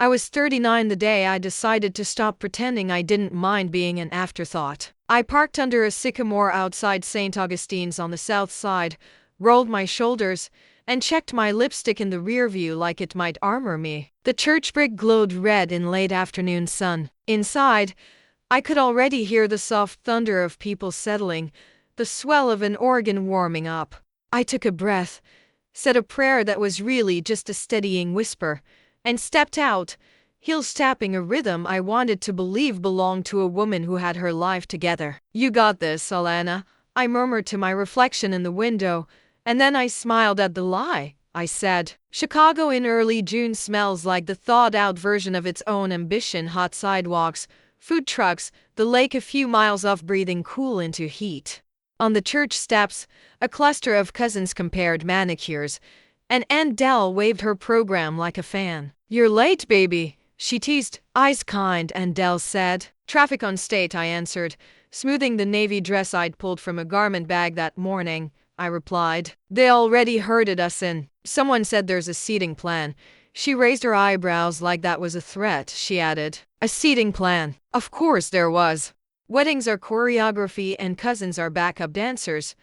I was 39 the day I decided to stop pretending I didn't mind being an afterthought. I parked under a sycamore outside St. Augustine's on the south side, rolled my shoulders, and checked my lipstick in the rear view like it might armor me. The church brick glowed red in late afternoon sun. Inside, I could already hear the soft thunder of people settling, the swell of an organ warming up. I took a breath, said a prayer that was really just a steadying whisper, and stepped out, heels tapping a rhythm I wanted to believe belonged to a woman who had her life together. "You got this, Alana," I murmured to my reflection in the window, and then I smiled at the lie. I said, "Chicago in early June smells like the thawed-out version of its own ambition: hot sidewalks, food trucks, the lake a few miles off breathing cool into heat." On the church steps, a cluster of cousins compared manicures, and Aunt Dell waved her program like a fan. "You're late, baby," she teased. "Eyes kind," Aunt Dell said. "Traffic on State," I answered, smoothing the navy dress I'd pulled from a garment bag that morning. I replied. "They already herded us in. Someone said there's a seating plan." She raised her eyebrows like that was a threat. She added, "A seating plan? Of course there was. Weddings are choreography and cousins are backup dancers,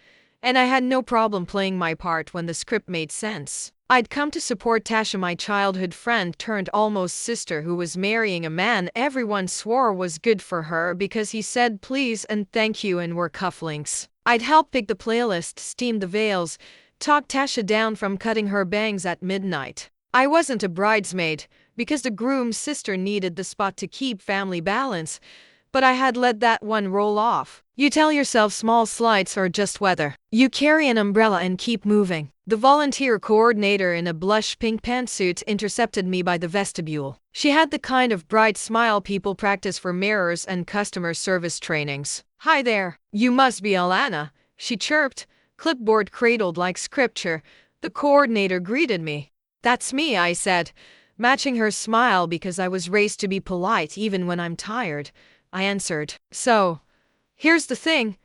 and I had no problem playing my part when the script made sense. I'd come to support Tasha, my childhood friend turned almost sister, who was marrying a man everyone swore was good for her because he said please and thank you and wore cufflinks. I'd help pick the playlist, steam the veils, talk Tasha down from cutting her bangs at midnight. I wasn't a bridesmaid, because the groom's sister needed the spot to keep family balance, but I had let that one roll off. You tell yourself small slights are just weather. You carry an umbrella and keep moving. The volunteer coordinator in a blush pink pantsuit intercepted me by the vestibule. She had the kind of bright smile people practice for mirrors and customer service trainings. "Hi there. You must be Alana," she chirped, clipboard cradled like scripture. The coordinator greeted me. "That's me," I said, matching her smile because I was raised to be polite even when I'm tired. I answered. "So, here's the thing."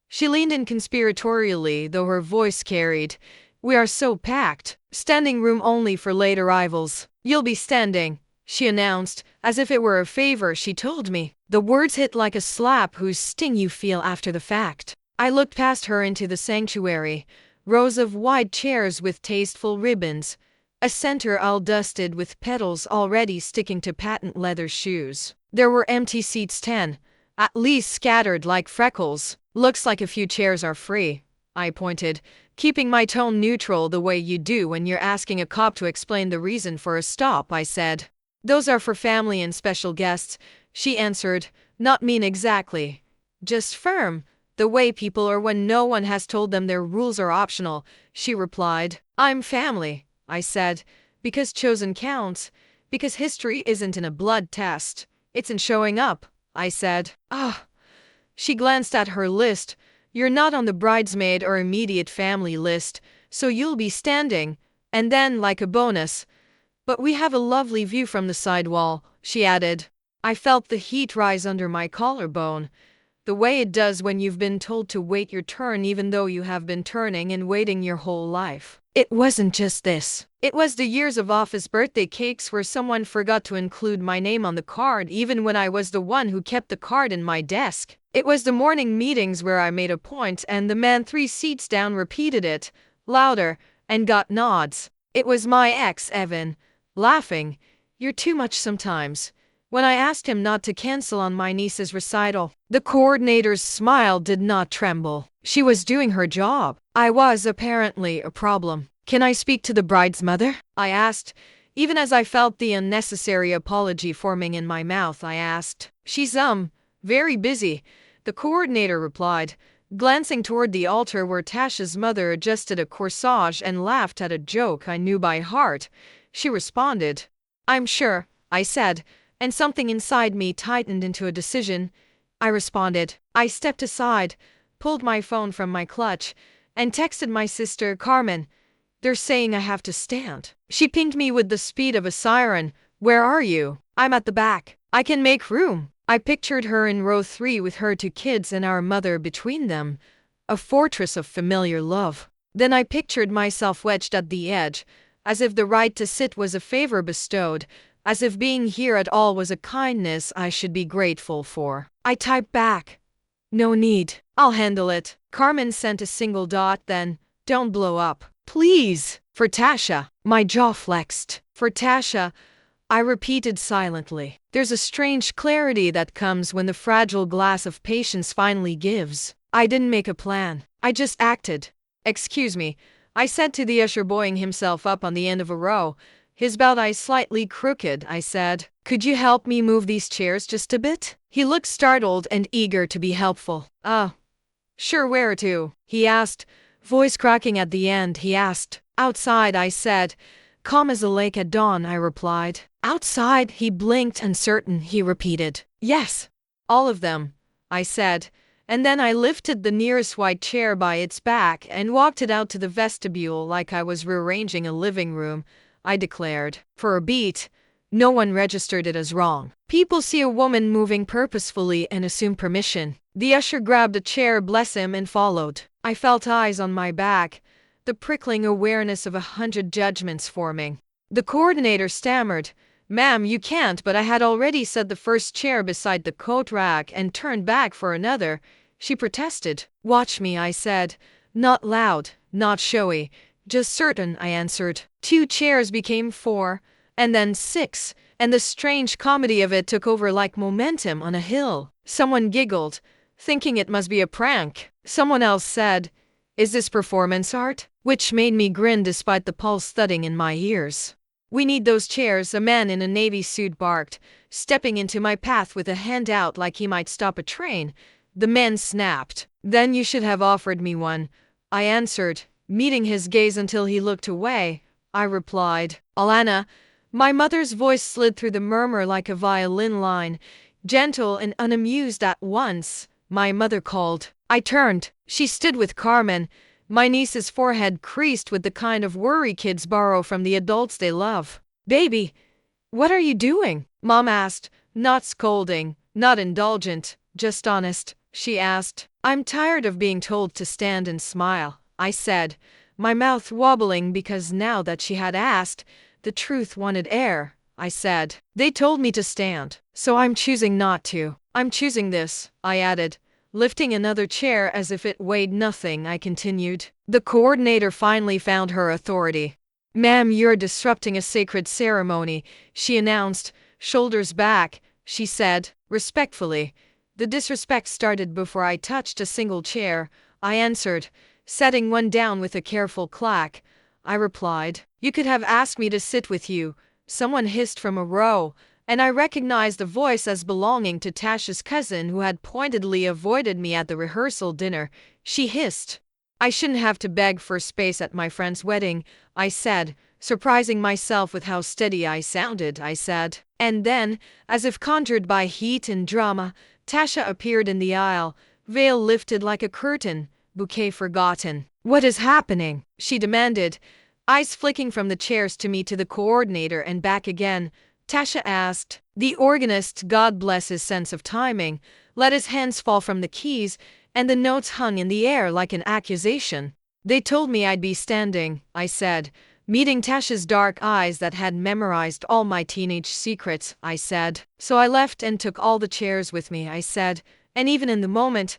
She leaned in conspiratorially, though her voice carried. "We are so packed. Standing room only for late arrivals." "You'll be standing," she announced, as if it were a favor she told me. The words hit like a slap whose sting you feel after the fact. I looked past her into the sanctuary, rows of wide chairs with tasteful ribbons, a center all dusted with petals already sticking to patent leather shoes. There were empty seats, 10, at least, scattered like freckles. "Looks like a few chairs are free," I pointed, keeping my tone neutral the way you do when you're asking a cop to explain the reason for a stop. I said. "Those are for family and special guests," she answered, not mean exactly, just firm, the way people are when no one has told them their rules are optional. She replied. "I'm family," I said, "because chosen counts, because history isn't in a blood test. It's in showing up," I said. "Ah." She glanced at her list. "You're not on the bridesmaid or immediate family list, so you'll be standing." And then, like a bonus, "But we have a lovely view from the side wall," she added. I felt the heat rise under my collarbone, the way it does when you've been told to wait your turn even though you have been turning and waiting your whole life. It wasn't just this. It was the years of office birthday cakes where someone forgot to include my name on the card even when I was the one who kept the card in my desk. It was the morning meetings where I made a point and the man 3 seats down repeated it, louder, and got nods. It was my ex, Evan, laughing, "You're too much sometimes," when I asked him not to cancel on my niece's recital. The coordinator's smile did not tremble. She was doing her job. I was apparently a problem. "Can I speak to the bride's mother?" I asked. Even as I felt the unnecessary apology forming in my mouth, I asked. "She's very busy," the coordinator replied, glancing toward the altar where Tasha's mother adjusted a corsage and laughed at a joke I knew by heart. She responded. "I'm sure," I said, and something inside me tightened into a decision. I responded. I stepped aside, pulled my phone from my clutch, and texted my sister, "Carmen, they're saying I have to stand." She pinged me with the speed of a siren. "Where are you?" "I'm at the back. I can make room." I pictured her in row 3 with her 2 kids and our mother between them, a fortress of familiar love. Then I pictured myself wedged at the edge, as if the right to sit was a favor bestowed, as if being here at all was a kindness I should be grateful for. I typed back, "No need. I'll handle it." Carmen sent a single dot then, "Don't blow up. Please." For Tasha. My jaw flexed. For Tasha, I repeated silently. There's a strange clarity that comes when the fragile glass of patience finally gives. I didn't make a plan. I just acted. "Excuse me," I said to the usher buoying himself up on the end of a row, his belt eyes slightly crooked. I said, "Could you help me move these chairs just a bit?" He looked startled and eager to be helpful. Sure, where to?" he asked, voice cracking at the end. He asked. "Outside," I said. "Calm as a lake at dawn," I replied. "Outside?" He blinked, uncertain. He repeated, "Yes." "All of them," I said, and then I lifted the nearest white chair by its back and walked it out to the vestibule like I was rearranging a living room. I declared. For a beat, no one registered it as wrong. People see a woman moving purposefully and assume permission. The usher grabbed a chair, bless him, and followed. I felt eyes on my back, the prickling awareness of 100 judgments forming. The coordinator stammered, "Ma'am, you can't," but I had already set the first chair beside the coat rack and turned back for another. She protested. "Watch me," I said. Not loud, not showy, just certain. I answered. 2 chairs became 4, and then 6, and the strange comedy of it took over like momentum on a hill. Someone giggled, thinking it must be a prank. Someone else said, "Is this performance art?" which made me grin despite the pulse thudding in my ears. "We need those chairs," a man in a navy suit barked, stepping into my path with a hand out like he might stop a train. The men snapped. "Then you should have offered me one," I answered, meeting his gaze until he looked away. I replied, "Alana." My mother's voice slid through the murmur like a violin line, gentle and unamused at once. My mother called. I turned. She stood with Carmen, my niece's forehead creased with the kind of worry kids borrow from the adults they love. "Baby, what are you doing?" Mom asked, not scolding, not indulgent, just honest. She asked. "I'm tired of being told to stand and smile," I said, my mouth wobbling because now that she had asked, the truth wanted air. I said, "They told me to stand, so I'm choosing not to. I'm choosing this," I added, lifting another chair as if it weighed nothing. I continued. The coordinator finally found her authority. "Ma'am, you're disrupting a sacred ceremony," she announced, shoulders back. She said, respectfully. The disrespect started before I touched a single chair. I answered, setting one down with a careful clack. I replied, "You could have asked me to sit with you," someone hissed from a row, and I recognized the voice as belonging to Tasha's cousin who had pointedly avoided me at the rehearsal dinner. She hissed, "I shouldn't have to beg for space at my friend's wedding," I said, surprising myself with how steady I sounded. I said. And then, as if conjured by heat and drama, Tasha appeared in the aisle, veil lifted like a curtain, bouquet forgotten. "What is happening?" she demanded, eyes flicking from the chairs to me to the coordinator and back again. Tasha asked. The organist, God bless his sense of timing, let his hands fall from the keys, and the notes hung in the air like an accusation. "They told me I'd be standing," I said, meeting Tasha's dark eyes that had memorized all my teenage secrets. I said, "So I left and took all the chairs with me," I said, and even in the moment,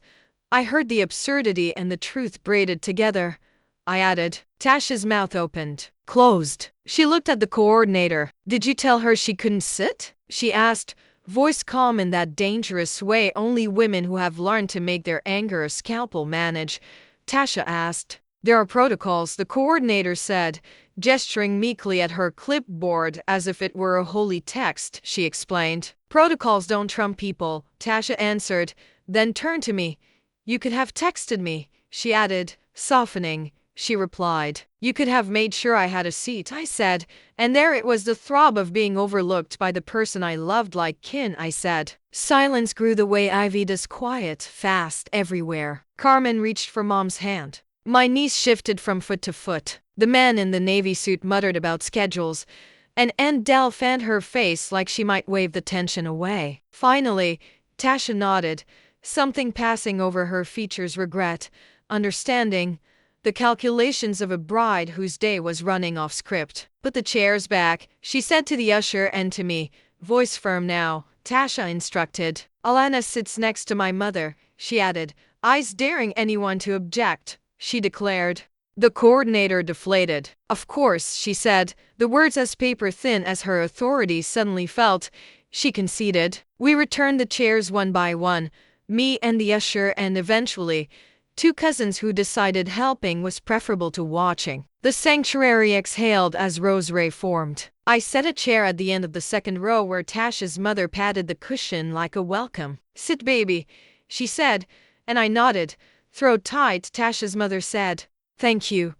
I heard the absurdity and the truth braided together. I added. Tasha's mouth opened, closed. She looked at the coordinator. "Did you tell her she couldn't sit?" she asked, voice calm in that dangerous way only women who have learned to make their anger a scalpel manage. Tasha asked. "There are protocols," the coordinator said, gesturing meekly at her clipboard as if it were a holy text. She explained. "Protocols don't trump people," Tasha answered, then turned to me. "You could have texted me," she added, softening. She replied. "You could have made sure I had a seat," I said, and there it was, the throb of being overlooked by the person I loved like kin. I said. Silence grew the way ivy does, quiet, fast, everywhere. Carmen reached for Mom's hand. My niece shifted from foot to foot. The man in the navy suit muttered about schedules, and Aunt Dell fanned her face like she might wave the tension away. Finally, Tasha nodded, something passing over her features, regret, understanding. the calculations of a bride whose day was running off script. "Put the chairs back," she said to the usher and to me, voice firm now. Tasha instructed. "Alana sits next to my mother," she added, eyes daring anyone to object. She declared. The coordinator deflated. "Of course," she said, the words as paper-thin as her authority suddenly felt. She conceded. We returned the chairs one by one, me and the usher and eventually, two cousins who decided helping was preferable to watching. The sanctuary exhaled as Rosemary formed. I set a chair at the end of the second row where Tasha's mother patted the cushion like a welcome. "Sit, baby," she said, and I nodded. "Throat tight," Tasha's mother said. "Thank you,"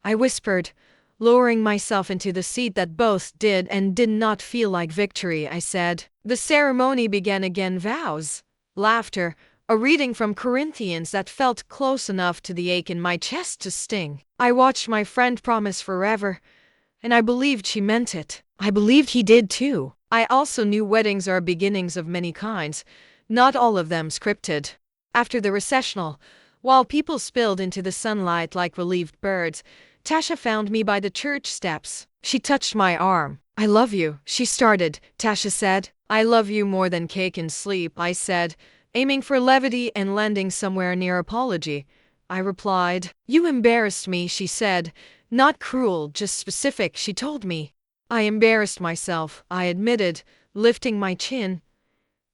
I whispered, lowering myself into the seat that both did and did not feel like victory. I said. The ceremony began again. Vows, laughter, a reading from Corinthians that felt close enough to the ache in my chest to sting. I watched my friend promise forever, and I believed she meant it. I believed he did too. I also knew weddings are beginnings of many kinds, not all of them scripted. After the recessional, while people spilled into the sunlight like relieved birds, Tasha found me by the church steps. She touched my arm. "I love you," she started, Tasha said. "I love you more than cake and sleep," I said, aiming for levity and landing somewhere near apology. I replied. "You embarrassed me," she said. "Not cruel, just specific," she told me. I embarrassed myself, I admitted, lifting my chin.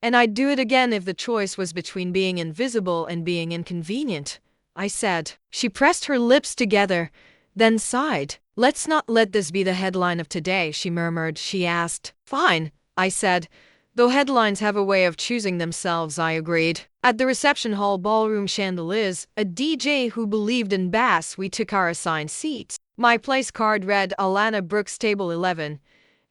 And I'd do it again if the choice was between being invisible and being inconvenient, I said. She pressed her lips together, then sighed. "Let's not let this be the headline of today," she murmured. She asked. "Fine," I said. "Though headlines have a way of choosing themselves," I agreed. At the reception hall ballroom chandeliers, a DJ who believed in bass, we took our assigned seats. My place card read Alana Brooks Table 11,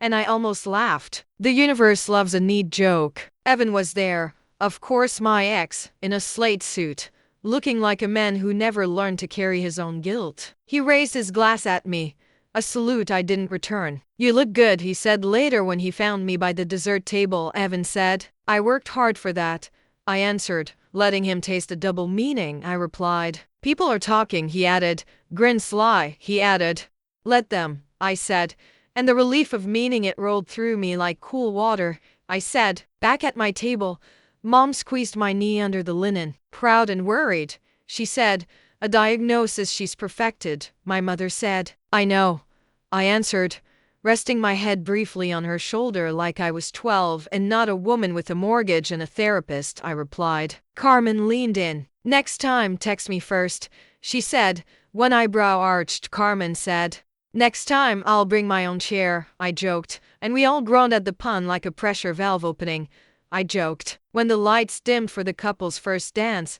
and I almost laughed. The universe loves a neat joke. Evan was there, of course, my ex, in a slate suit, looking like a man who never learned to carry his own guilt. He raised his glass at me, a salute I didn't return. "You look good," he said later when he found me by the dessert table. Evan said. "I worked hard for that," I answered, letting him taste the double meaning. I replied. "People are talking," he added. "Grin sly," he added. "Let them," I said, and the relief of meaning it rolled through me like cool water. I said. Back at my table, Mom squeezed my knee under the linen. "Proud and worried," she said. "A diagnosis she's perfected," my mother said. "I know," I answered, resting my head briefly on her shoulder like I was 12 and not a woman with a mortgage and a therapist. I replied. Carmen leaned in. "Next time, text me first," she said. One eyebrow arched. Carmen said. "Next time, I'll bring my own chair," I joked, and we all groaned at the pun like a pressure valve opening. I joked. When the lights dimmed for the couple's first dance,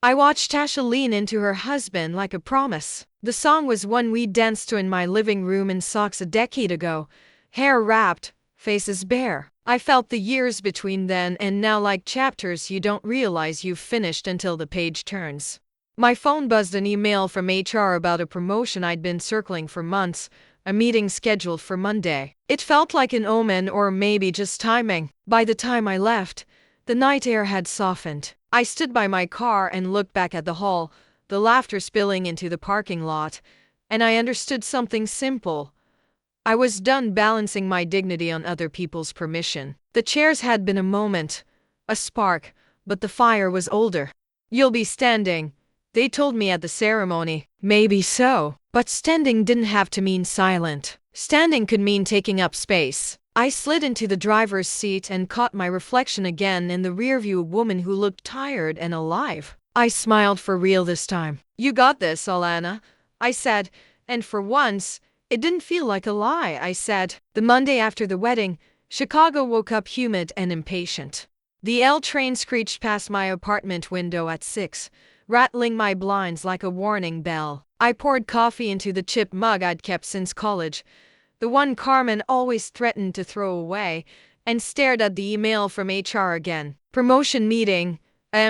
I watched Tasha lean into her husband like a promise. The song was one we danced to in my living room in socks a decade ago, hair wrapped, faces bare. I felt the years between then and now like chapters you don't realize you've finished until the page turns. My phone buzzed, an email from HR about a promotion I'd been circling for months, a meeting scheduled for Monday. It felt like an omen, or maybe just timing. By the time I left, the night air had softened. I stood by my car and looked back at the hall, the laughter spilling into the parking lot, and I understood something simple. I was done balancing my dignity on other people's permission. The chairs had been a moment, a spark, but the fire was older. "You'll be standing," they told me at the ceremony. Maybe so, but standing didn't have to mean silent. Standing could mean taking up space. I slid into the driver's seat and caught my reflection again in the rearview, a woman who looked tired and alive. I smiled for real this time. "You got this, Alana," I said, and for once, it didn't feel like a lie. I said. The Monday after the wedding, Chicago woke up humid and impatient. The L train screeched past my apartment window at 6, rattling my blinds like a warning bell. I poured coffee into the chip mug I'd kept since college, the one Carmen always threatened to throw away, and stared at the email from HR again. "Promotion meeting,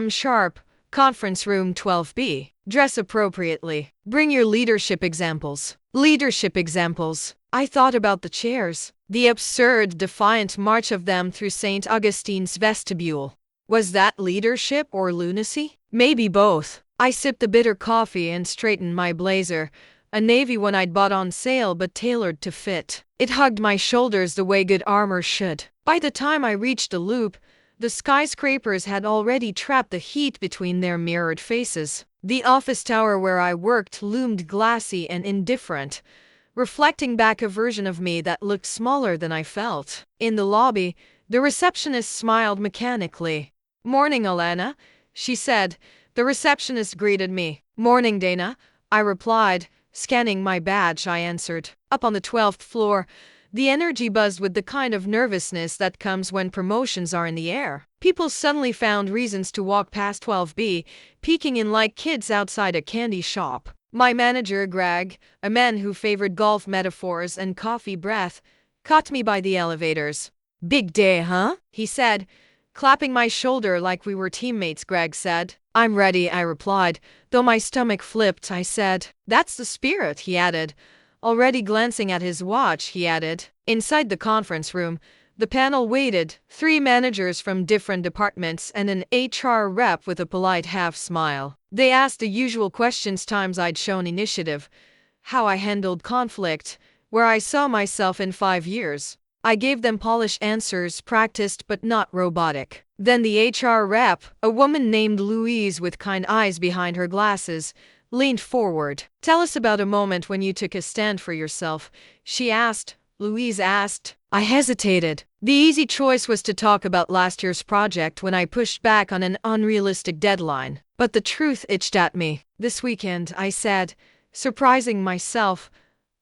sharp, conference room 12B. Dress appropriately. Bring your leadership examples." Leadership examples. I thought about the chairs, the absurd, defiant march of them through St. Augustine's vestibule. Was that leadership or lunacy? Maybe both. I sipped the bitter coffee and straightened my blazer, a navy one I'd bought on sale but tailored to fit. It hugged my shoulders the way good armor should. By the time I reached the loop, the skyscrapers had already trapped the heat between their mirrored faces. The office tower where I worked loomed glassy and indifferent, reflecting back a version of me that looked smaller than I felt. In the lobby, the receptionist smiled mechanically. "Morning, Alana," she said. The receptionist greeted me. "Morning, Dana," I replied. Scanning my badge, I answered. Up on the 12th floor, the energy buzzed with the kind of nervousness that comes when promotions are in the air. People suddenly found reasons to walk past 12B, peeking in like kids outside a candy shop. My manager, Greg, a man who favored golf metaphors and coffee breath, caught me by the elevators. "Big day, huh?" he said, clapping my shoulder like we were teammates. Greg said. "I'm ready," I replied. Though my stomach flipped, I said. "That's the spirit," he added. Already glancing at his watch, he added. Inside the conference room, the panel waited, 3 managers from different departments and an HR rep with a polite half-smile. They asked the usual questions: times I'd shown initiative, how I handled conflict, where I saw myself in 5 years. I gave them polished answers, practiced but not robotic. Then the HR rep, a woman named Louise with kind eyes behind her glasses, leaned forward. "Tell us about a moment when you took a stand for yourself," she asked. Louise asked. I hesitated. The easy choice was to talk about last year's project when I pushed back on an unrealistic deadline. But the truth itched at me. "This weekend," I said, surprising myself.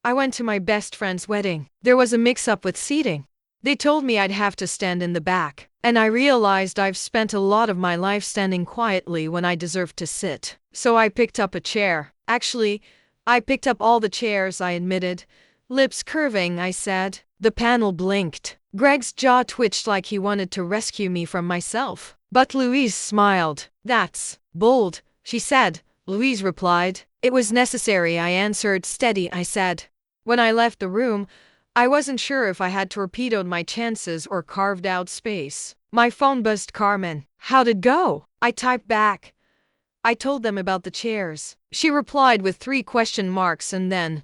"I went to my best friend's wedding. There was a mix-up with seating. They told me I'd have to stand in the back, and I realized I've spent a lot of my life standing quietly when I deserved to sit. So I picked up a chair. Actually, I picked up all the chairs," I admitted. Lips curving, I said. The panel blinked. Greg's jaw twitched like he wanted to rescue me from myself. But Louise smiled. "That's bold," she said. Louise replied. "It was necessary," I answered. "Steady," I said. When I left the room, I wasn't sure if I had torpedoed my chances or carved out space. My phone buzzed. "Carmen, how'd it go?" I typed back. "I told them about the chairs." She replied with 3 question marks and then,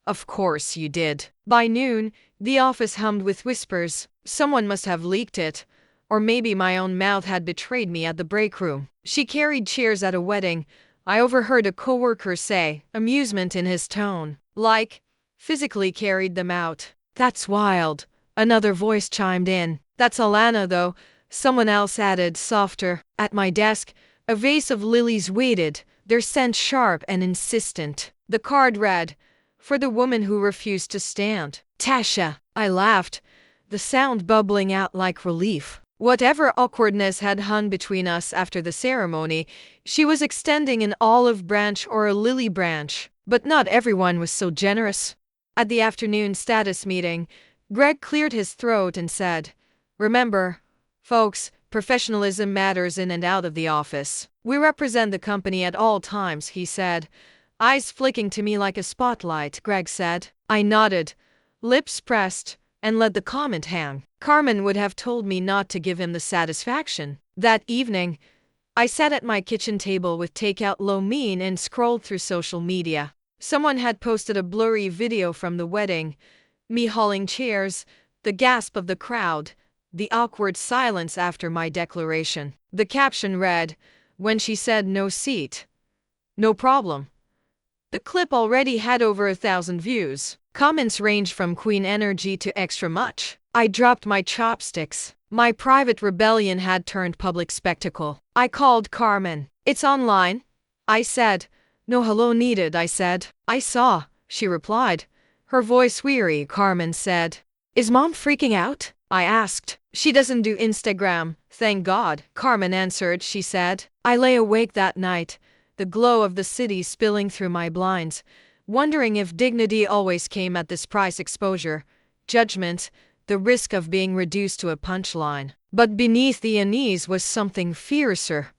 "Of course you did." By noon, the office hummed with whispers. Someone must have leaked it. Or maybe my own mouth had betrayed me at the break room. "She carried chairs at a wedding," I overheard a coworker say, amusement in his tone. "Like, physically carried them out." "That's wild," another voice chimed in. "That's Alana, though," someone else added, softer. At my desk, a vase of lilies waited, their scent sharp and insistent. The card read, "For the woman who refused to stand. Tasha." I laughed, the sound bubbling out like relief. Whatever awkwardness had hung between us after the ceremony, she was extending an olive branch or a lily branch. But not everyone was so generous. At the afternoon status meeting, Greg cleared his throat and said, "Remember, folks, professionalism matters in and out of the office. We represent the company at all times," he said. Eyes flicking to me like a spotlight, Greg said. I nodded, lips pressed, and let the comment hang. Carmen would have told me not to give him the satisfaction. That evening, I sat at my kitchen table with takeout lo mein and scrolled through social media. Someone had posted a blurry video from the wedding, me hauling chairs, the gasp of the crowd, the awkward silence after my declaration. The caption read, "When she said no seat. No problem." The clip already had over 1,000 views. Comments ranged from Queen Energy to extra much. I dropped my chopsticks. My private rebellion had turned public spectacle. I called Carmen. "It's online," I said. "No hello needed," I said. "I saw," she replied. Her voice weary. Carmen said, "Is mom freaking out?" I asked. "She doesn't do Instagram, thank God," Carmen answered. She said. I lay awake that night, the glow of the city spilling through my blinds, wondering if dignity always came at this price: exposure, judgment, the risk of being reduced to a punchline. But beneath the unease was something fiercer,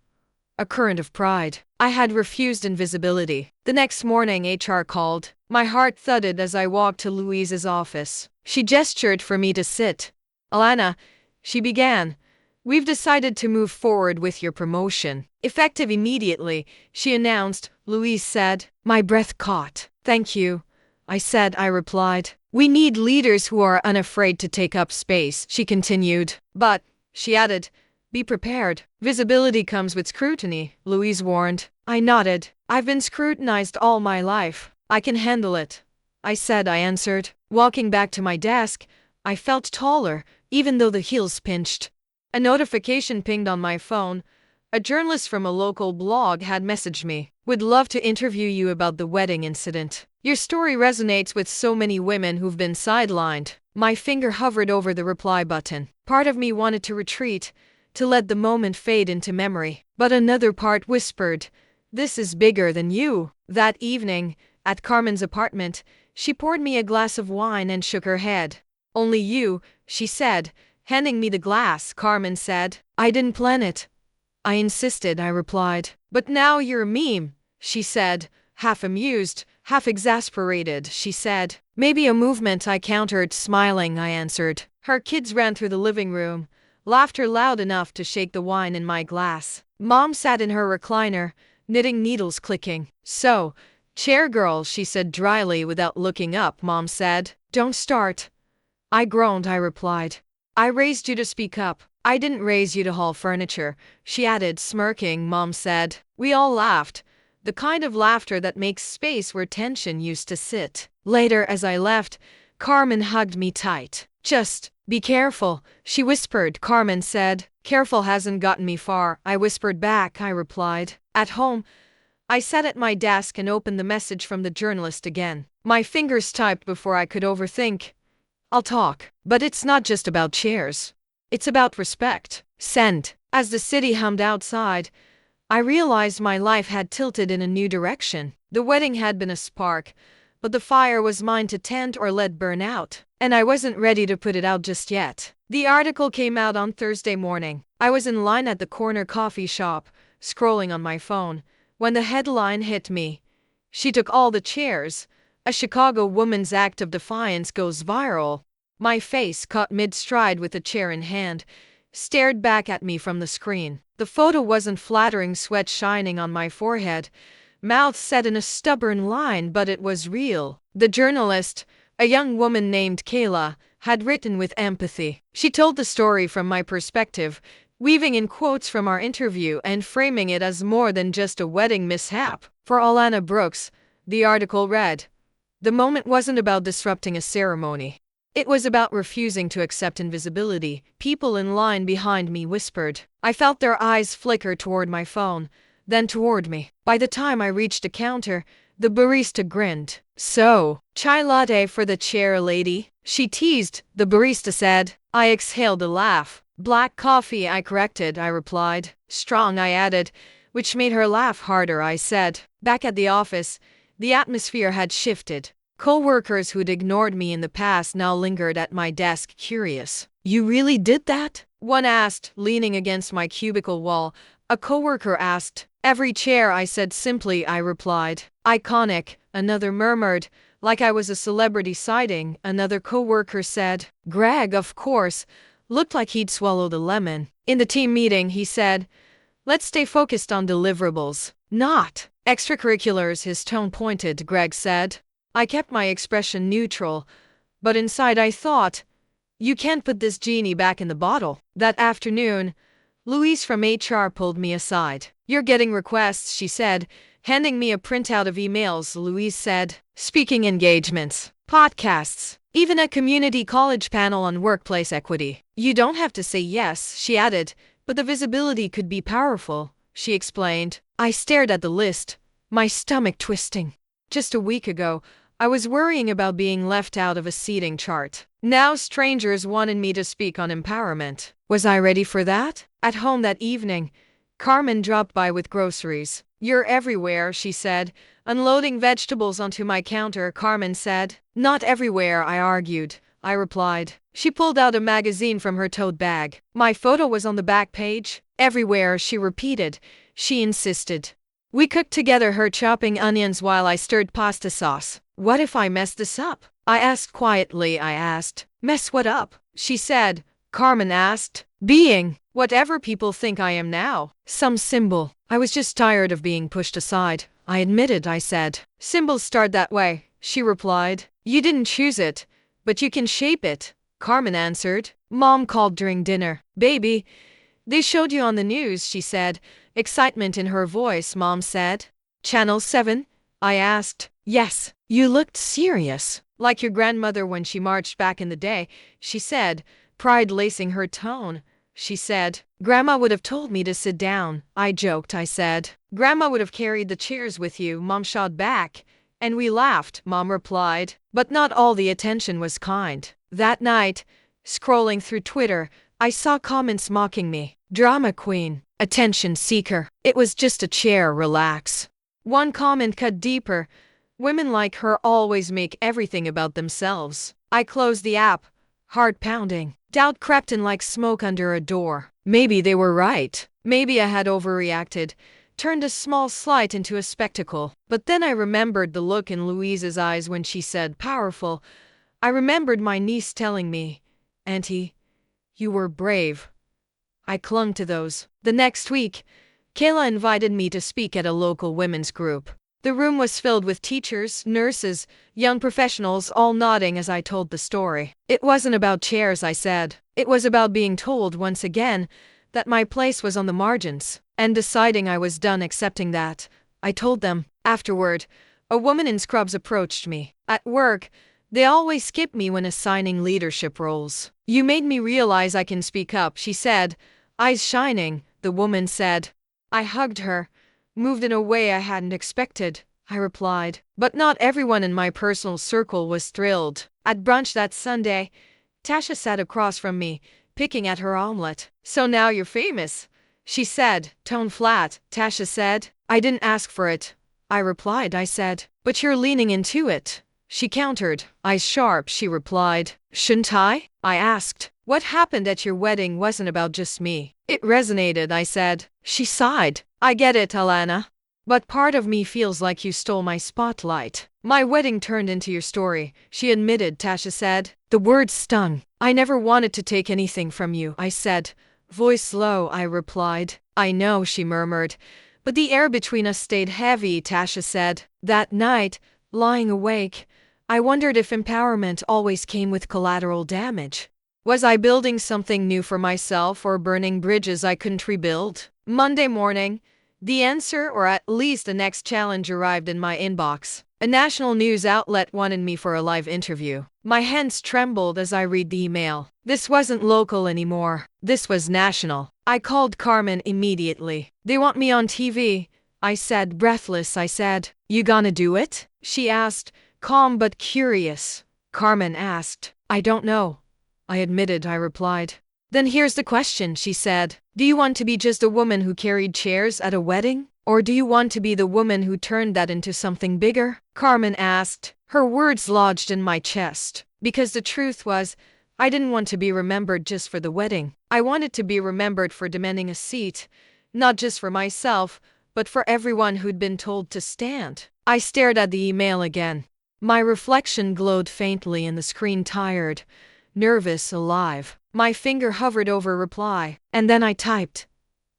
a current of pride. I had refused invisibility. The next morning HR called. My heart thudded as I walked to Louise's office. She gestured for me to sit. "Alana," she began, We've decided to move forward with your promotion. Effective immediately, she announced, Louise said. My breath caught. Thank you, I replied. We need leaders who are unafraid to take up space, she continued. But, she added, be prepared. Visibility comes with scrutiny, Louise warned. I nodded. I've been scrutinized all my life. I can handle it. I answered. Walking back to my desk, I felt taller, even though the heels pinched. A notification pinged on my phone. A journalist from a local blog had messaged me. Would love to interview you about the wedding incident. Your story resonates with so many women who've been sidelined. My finger hovered over the reply button. Part of me wanted to retreat, to let the moment fade into memory. But another part whispered, this is bigger than you. That evening, at Carmen's apartment, she poured me a glass of wine and shook her head. Only you, she said, handing me the glass. Carmen said. I didn't plan it. I insisted, I replied. But now you're a meme, she said, half amused, half exasperated. She said. Maybe a movement, I countered, smiling. I answered. Her kids ran through the living room, laughter loud enough to shake the wine in my glass. Mom sat in her recliner, knitting needles clicking. So, chair girl, she said dryly without looking up. Mom said. Don't start. I groaned, I replied. I raised you to speak up. I didn't raise you to haul furniture, she added, smirking. Mom said. We all laughed, the kind of laughter that makes space where tension used to sit. Later, as I left, Carmen hugged me tight. Just be careful, she whispered. Carmen said. Careful hasn't gotten me far, I whispered back. I replied. At home, I sat at my desk and opened the message from the journalist again. My fingers typed before I could overthink. I'll talk. But it's not just about chairs. It's about respect. Send. As the city hummed outside, I realized my life had tilted in a new direction. The wedding had been a spark, but the fire was mine to tend or let burn out. And I wasn't ready to put it out just yet. The article came out on Thursday morning. I was in line at the corner coffee shop, scrolling on my phone, when the headline hit me. She took all the chairs. A Chicago woman's act of defiance goes viral. My face, caught mid-stride with a chair in hand, stared back at me from the screen. The photo wasn't flattering, sweat shining on my forehead, mouth set in a stubborn line, but it was real. The journalist, a young woman named Kayla, had written with empathy. She told the story from my perspective, weaving in quotes from our interview and framing it as more than just a wedding mishap. For Alana Brooks, the article read, the moment wasn't about disrupting a ceremony. It was about refusing to accept invisibility. People in line behind me whispered. I felt their eyes flicker toward my phone, then toward me. By the time I reached the counter, the barista grinned. So, chai latte for the chair lady? She teased, the barista said. I exhaled a laugh. Black coffee, I corrected, I replied. Strong, I added, which made her laugh harder. I said. Back at the office, the atmosphere had shifted. Co-workers who'd ignored me in the past now lingered at my desk, curious. You really did that? One asked, leaning against my cubicle wall. A coworker asked. Every chair, I said simply, I replied. Iconic, another murmured, like I was a celebrity sighting. Another coworker said. Greg, of course, looked like he'd swallowed a lemon. In the team meeting, he said, let's stay focused on deliverables, not extracurriculars. His tone pointed, Greg said. I kept my expression neutral, but inside I thought, you can't put this genie back in the bottle. That afternoon, Louise from HR pulled me aside. You're getting requests, she said, handing me a printout of emails. Louise said, speaking engagements, podcasts, even a community college panel on workplace equity. You don't have to say yes, she added, but the visibility could be powerful, she explained. I stared at the list, my stomach twisting. Just a week ago, I was worrying about being left out of a seating chart. Now strangers wanted me to speak on empowerment. Was I ready for that? At home that evening, Carmen dropped by with groceries. You're everywhere, she said, unloading vegetables onto my counter. Carmen said. Not everywhere, I argued. I replied. She pulled out a magazine from her tote bag. My photo was on the back page. Everywhere, she repeated. She insisted. We cooked together, her chopping onions while I stirred pasta sauce. What if I mess this up? I asked quietly. Mess what up? She said, Carmen asked. Being whatever people think I am now. Some symbol. I was just tired of being pushed aside. I admitted, I said. Symbols start that way, she replied. You didn't choose it, but you can shape it, Carmen answered. Mom called during dinner. Baby, they showed you on the news, she said. Excitement in her voice, Mom said. Channel 7? I asked. Yes. You looked serious. Like your grandmother when she marched back in the day, she said, pride lacing her tone. She said, Grandma would have told me to sit down. I joked, I said. Grandma would have carried the chairs with you, Mom shot back. And we laughed, Mom replied. But not all the attention was kind. That night, scrolling through Twitter, I saw comments mocking me. Drama queen, attention seeker. It was just a chair, relax. One comment cut deeper. Women like her always make everything about themselves. I closed the app, heart pounding. Doubt crept in like smoke under a door. Maybe they were right. Maybe I had overreacted, turned a small slight into a spectacle. But then I remembered the look in Louise's eyes when she said, powerful. I remembered my niece telling me, Auntie, you were brave. I clung to those. The next week, Kayla invited me to speak at a local women's group. The room was filled with teachers, nurses, young professionals all nodding as I told the story. It wasn't about chairs, I said. It was about being told once again that my place was on the margins, and deciding I was done accepting that. I told them. Afterward, a woman in scrubs approached me. At work, they always skip me when assigning leadership roles. You made me realize I can speak up, she said, eyes shining. The woman said. I hugged her, moved in a way I hadn't expected, I replied. But not everyone in my personal circle was thrilled. At brunch that Sunday, Tasha sat across from me, picking at her omelet. So now you're famous, she said, tone flat. Tasha said. I didn't ask for it, I replied. I said. But you're leaning into it, she countered. Eyes sharp, she replied. Shouldn't I? I asked. What happened at your wedding wasn't about just me. It resonated, I said. She sighed. I get it, Alana. But part of me feels like you stole my spotlight. My wedding turned into your story, she admitted, Tasha said. The words stung. I never wanted to take anything from you, I said. Voice low, I replied. I know, she murmured. But the air between us stayed heavy, Tasha said. That night, lying awake, I wondered if empowerment always came with collateral damage. Was I building something new for myself or burning bridges I couldn't rebuild? Monday morning, the answer, or at least the next challenge, arrived in my inbox. A national news outlet wanted me for a live interview. My hands trembled as I read the email. This wasn't local anymore. This was national. I called Carmen immediately. They want me on TV, I said, breathless. I said, You gonna do it? She asked, calm but curious. Carmen asked. I don't know, I admitted, I replied. Then here's the question, she said. Do you want to be just a woman who carried chairs at a wedding? Or do you want to be the woman who turned that into something bigger? Carmen asked. Her words lodged in my chest. Because the truth was, I didn't want to be remembered just for the wedding. I wanted to be remembered for demanding a seat. Not just for myself, but for everyone who'd been told to stand. I stared at the email again. My reflection glowed faintly in the screen, tired, nervous, alive. My finger hovered over reply, and then I typed.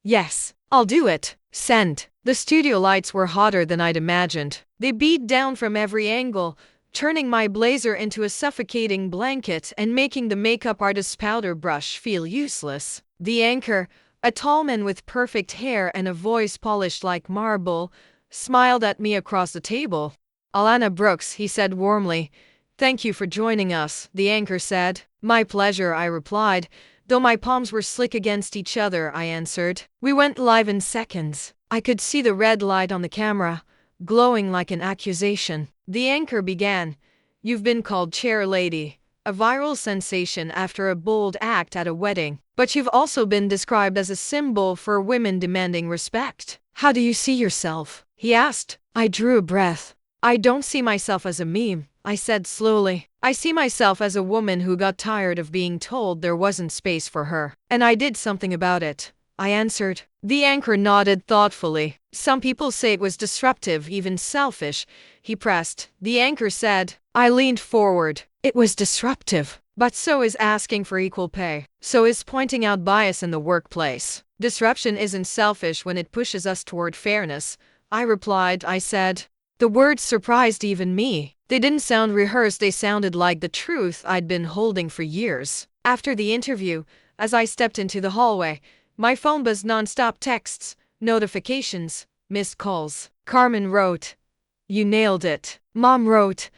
Yes, I'll do it. Send. The studio lights were hotter than I'd imagined. They beat down from every angle, turning my blazer into a suffocating blanket and making the makeup artist's powder brush feel useless. The anchor, a tall man with perfect hair and a voice polished like marble, smiled at me across the table. Alana Brooks, he said warmly. Thank you for joining us, the anchor said. My pleasure, I replied. Though my palms were slick against each other, I answered. We went live in seconds. I could see the red light on the camera, glowing like an accusation. The anchor began. You've been called chair lady, a viral sensation after a bold act at a wedding. But you've also been described as a symbol for women demanding respect. How do you see yourself? He asked. I drew a breath. I don't see myself as a meme, I said slowly. I see myself as a woman who got tired of being told there wasn't space for her. And I did something about it, I answered. The anchor nodded thoughtfully. Some people say it was disruptive, even selfish, he pressed. The anchor said. I leaned forward. It was disruptive. But so is asking for equal pay. So is pointing out bias in the workplace. Disruption isn't selfish when it pushes us toward fairness, I replied. I said. The words surprised even me. They didn't sound rehearsed, they sounded like the truth I'd been holding for years. After the interview, as I stepped into the hallway, my phone buzzed non-stop: texts, notifications, missed calls. Carmen wrote, "You nailed it." Mom wrote,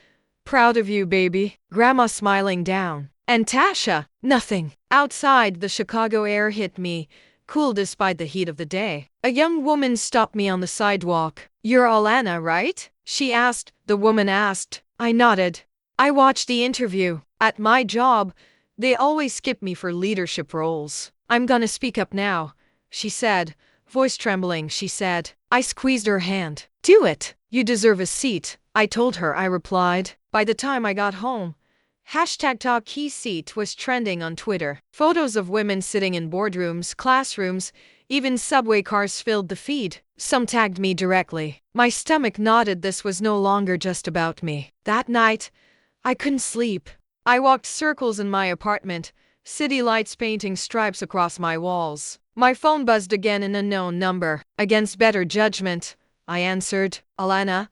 "Proud of you, baby." Grandma smiling down. And Tasha, nothing. Outside, the Chicago air hit me, cool despite the heat of the day. A young woman stopped me on the sidewalk. "You're Alana, right?" she asked. The woman asked. I nodded. I watched the interview. At my job, they always skip me for leadership roles. "I'm gonna speak up now," she said, voice trembling. She said. I squeezed her hand. "Do it. You deserve a seat," I told her. I replied. By the time I got home, #TalkKeySeat was trending on Twitter. Photos of women sitting in boardrooms, classrooms, even subway cars filled the feed. Some tagged me directly. My stomach nodded. This was no longer just about me. That night, I couldn't sleep. I walked circles in my apartment, city lights painting stripes across my walls. My phone buzzed again, an unknown number. Against better judgment, I answered. "Alana?"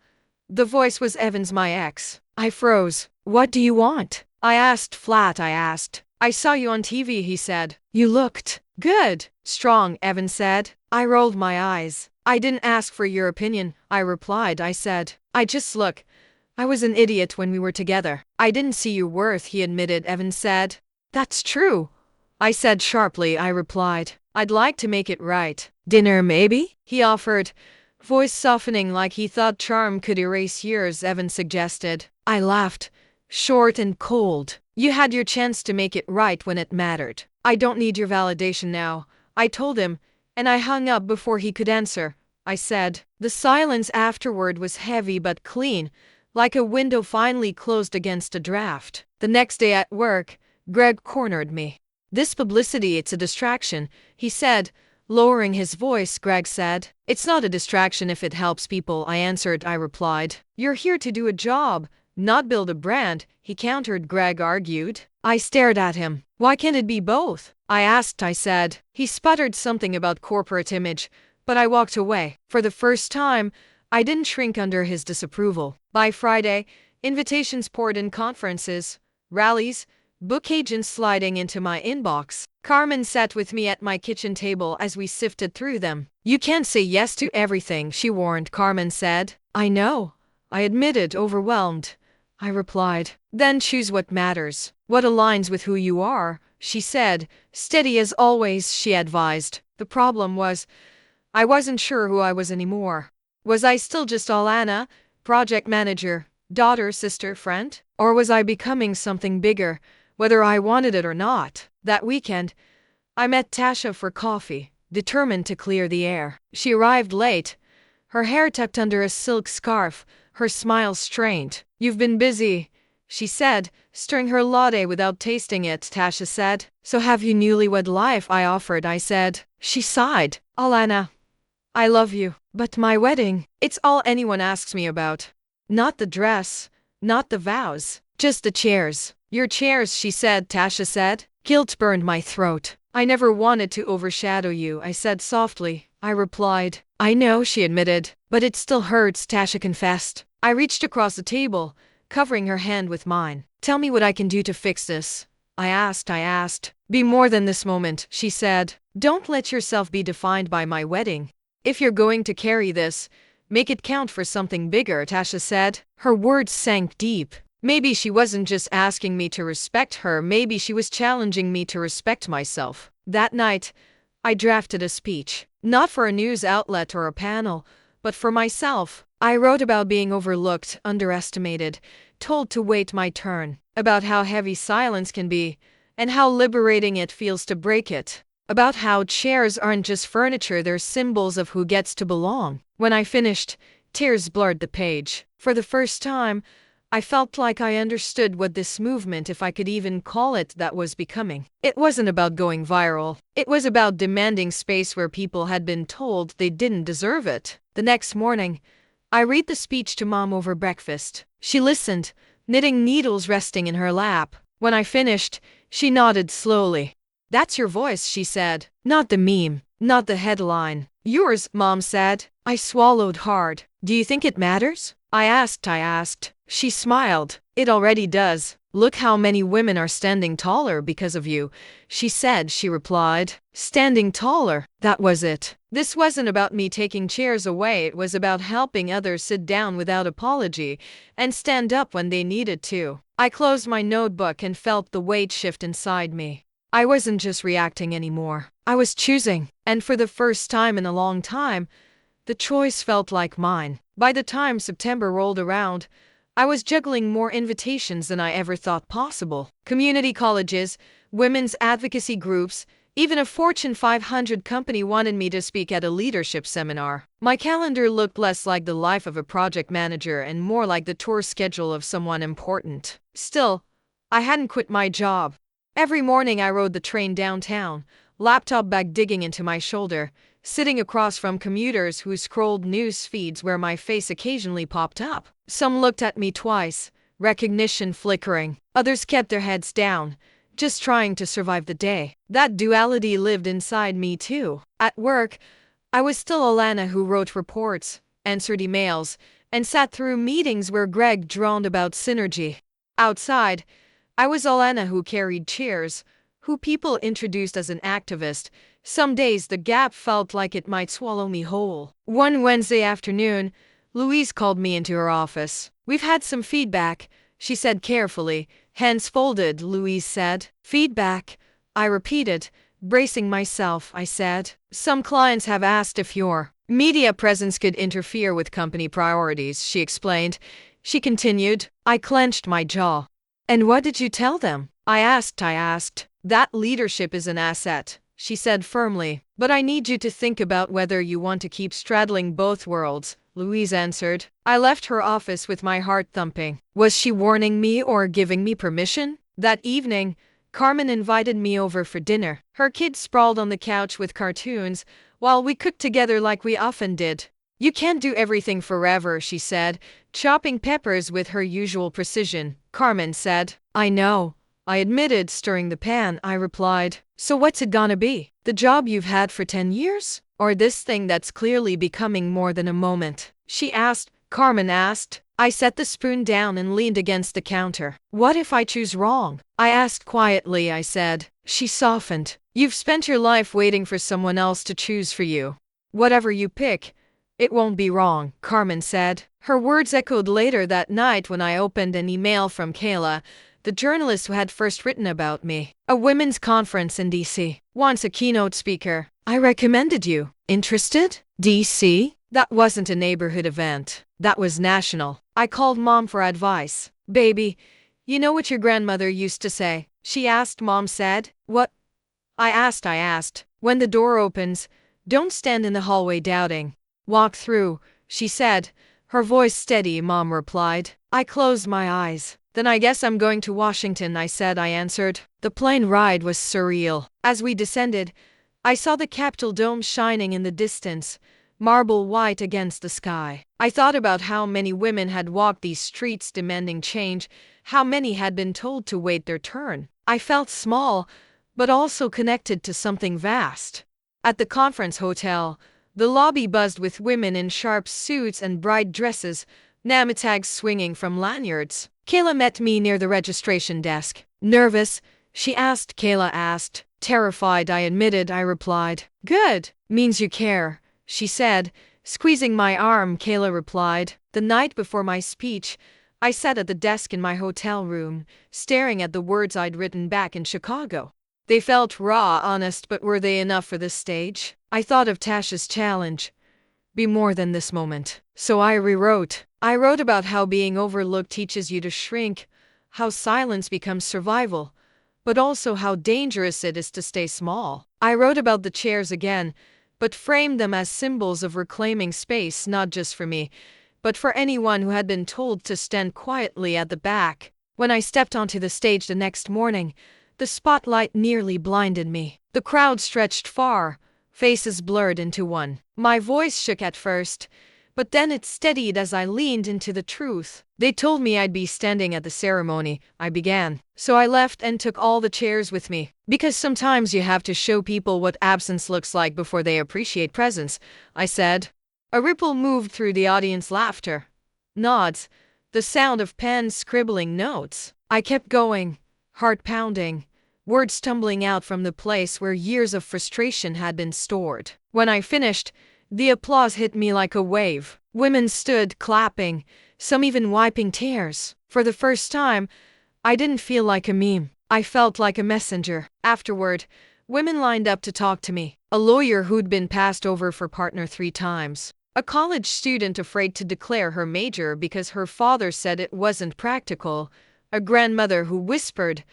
The voice was Evans, my ex. I froze. "What do you want?" I asked flat. "I saw you on TV," he said. "You looked good." "Strong," Evans said. I rolled my eyes. "I didn't ask for your opinion," I replied. I said. "I just look. I was an idiot when we were together." "I didn't see your worth," he admitted. Evans said. "That's true," I said sharply. I replied. "I'd like to make it right." "Dinner, maybe?" he offered, voice softening like he thought charm could erase years. Evans suggested. I laughed, short and cold. "You had your chance to make it right when it mattered. I don't need your validation now," I told him, and I hung up before he could answer. I said. The silence afterward was heavy but clean, like a window finally closed against a draft. The next day at work, Greg cornered me. "This publicity, it's a distraction," he said, lowering his voice. Greg said. "It's not a distraction if it helps people," I answered. I replied. "You're here to do a job, not build a brand," he countered. Greg argued. I stared at him. "Why can't it be both?" I asked. I said. He sputtered something about corporate image, but I walked away. For the first time, I didn't shrink under his disapproval. By Friday, invitations poured in: conferences, rallies, book agents sliding into my inbox. Carmen sat with me at my kitchen table as we sifted through them. "You can't say yes to everything," she warned. Carmen said. "I know," I admitted, overwhelmed. I replied. "Then choose what matters, what aligns with who you are," she said. "Steady as always," she advised. The problem was, I wasn't sure who I was anymore. Was I still just Alana, project manager, daughter, sister, friend? Or was I becoming something bigger, whether I wanted it or not? That weekend, I met Tasha for coffee, determined to clear the air. She arrived late, her hair tucked under a silk scarf, her smile strained. "You've been busy," she said, stirring her latte without tasting it. Tasha said. "So have you newlywed life?" I offered. I said. She sighed. "Alana, I love you, but my wedding, it's all anyone asks me about. Not the dress, not the vows, just the chairs." "Your chairs," she said. Tasha said. Guilt burned my throat. "I never wanted to overshadow you," I said softly. I replied. "I know," she admitted, "but it still hurts," Tasha confessed. I reached across the table, covering her hand with mine. "Tell me what I can do to fix this," I asked. "Be more than this moment," she said. "Don't let yourself be defined by my wedding. If you're going to carry this, make it count for something bigger," Tasha said. Her words sank deep. Maybe she wasn't just asking me to respect her, maybe she was challenging me to respect myself. That night, I drafted a speech. Not for a news outlet or a panel, but for myself. I wrote about being overlooked, underestimated, told to wait my turn. About how heavy silence can be, and how liberating it feels to break it. About how chairs aren't just furniture, they're symbols of who gets to belong. When I finished, tears blurred the page. For the first time, I felt like I understood what this movement, if I could even call it that, was becoming. It wasn't about going viral. It was about demanding space where people had been told they didn't deserve it. The next morning, I read the speech to Mom over breakfast. She listened, knitting needles resting in her lap. When I finished, she nodded slowly. "That's your voice," she said. "Not the meme, not the headline. Yours," Mom said. I swallowed hard. "Do you think it matters?" I asked. She smiled. "It already does. Look how many women are standing taller because of you," she replied. Standing taller, that was it. This wasn't about me taking chairs away, it was about helping others sit down without apology and stand up when they needed to. I closed my notebook and felt the weight shift inside me. I wasn't just reacting anymore. I was choosing, and for the first time in a long time, the choice felt like mine. By the time September rolled around, I was juggling more invitations than I ever thought possible. Community colleges, women's advocacy groups, even a Fortune 500 company wanted me to speak at a leadership seminar. My calendar looked less like the life of a project manager and more like the tour schedule of someone important. Still, I hadn't quit my job. Every morning I rode the train downtown, laptop bag digging into my shoulder, sitting across from commuters who scrolled news feeds where my face occasionally popped up. Some looked at me twice, recognition flickering. Others kept their heads down, just trying to survive the day. That duality lived inside me too. At work, I was still Alana who wrote reports, answered emails, and sat through meetings where Greg droned about synergy. Outside, I was Alana who carried chairs, who people introduced as an activist. Some days the gap felt like it might swallow me whole. One Wednesday afternoon, Louise called me into her office. "We've had some feedback," she said carefully. Hands folded, Louise said. "Feedback," I repeated, bracing myself. I said, "Some clients have asked if your media presence could interfere with company priorities," she explained. She continued. I clenched my jaw. "And what did you tell them?" I asked. "That leadership is an asset," she said firmly. "But I need you to think about whether you want to keep straddling both worlds," Louise answered. I left her office with my heart thumping. Was she warning me or giving me permission? That evening, Carmen invited me over for dinner. Her kids sprawled on the couch with cartoons, while we cooked together like we often did. "You can't do everything forever," she said, chopping peppers with her usual precision. Carmen said. "I know," I admitted, stirring the pan. I replied, "So what's it gonna be? The job you've had for 10 years? Or this thing that's clearly becoming more than a moment?" She asked. Carmen asked. I set the spoon down and leaned against the counter. "What if I choose wrong?" I asked quietly. I said. She softened. "You've spent your life waiting for someone else to choose for you. Whatever you pick, it won't be wrong," Carmen said. Her words echoed later that night when I opened an email from Kayla, the journalist who had first written about me. "A women's conference in DC. Wants a keynote speaker. I recommended you. Interested? DC?" That wasn't a neighborhood event. That was national. I called Mom for advice. "Baby, you know what your grandmother used to say?" she asked. Mom said. "What?" I asked. "When the door opens, don't stand in the hallway doubting. Walk through," she said. Her voice steady. Mom replied. I closed my eyes. "Then I guess I'm going to Washington," I answered. The plane ride was surreal. As we descended, I saw the Capitol dome shining in the distance, marble white against the sky. I thought about how many women had walked these streets demanding change, how many had been told to wait their turn. I felt small, but also connected to something vast. At the conference hotel, the lobby buzzed with women in sharp suits and bright dresses, name tags swinging from lanyards. Kayla met me near the registration desk. "Nervous?" Kayla asked. "Terrified," I admitted. I replied. "Good. Means you care," she said, squeezing my arm. Kayla replied. The night before my speech, I sat at the desk in my hotel room, staring at the words I'd written back in Chicago. They felt raw, honest, but were they enough for this stage? I thought of Tasha's challenge. Be more than this moment. So I rewrote. I wrote about how being overlooked teaches you to shrink, how silence becomes survival, but also how dangerous it is to stay small. I wrote about the chairs again, but framed them as symbols of reclaiming space, not just for me, but for anyone who had been told to stand quietly at the back. When I stepped onto the stage the next morning, the spotlight nearly blinded me. The crowd stretched far, faces blurred into one. My voice shook at first, But then it steadied as I leaned into the truth. They told me I'd be standing at the ceremony, I began. So I left and took all the chairs with me. Because sometimes you have to show people what absence looks like before they appreciate presence, I said. A ripple moved through the audience laughter. Nods. The sound of pens scribbling notes. I kept going, heart pounding, words tumbling out from the place where years of frustration had been stored. When I finished, the applause hit me like a wave. Women stood clapping, some even wiping tears. For the first time, I didn't feel like a meme. I felt like a messenger. Afterward, women lined up to talk to me. A lawyer who'd been passed over for partner 3 times. A college student afraid to declare her major because her father said it wasn't practical. A grandmother who whispered,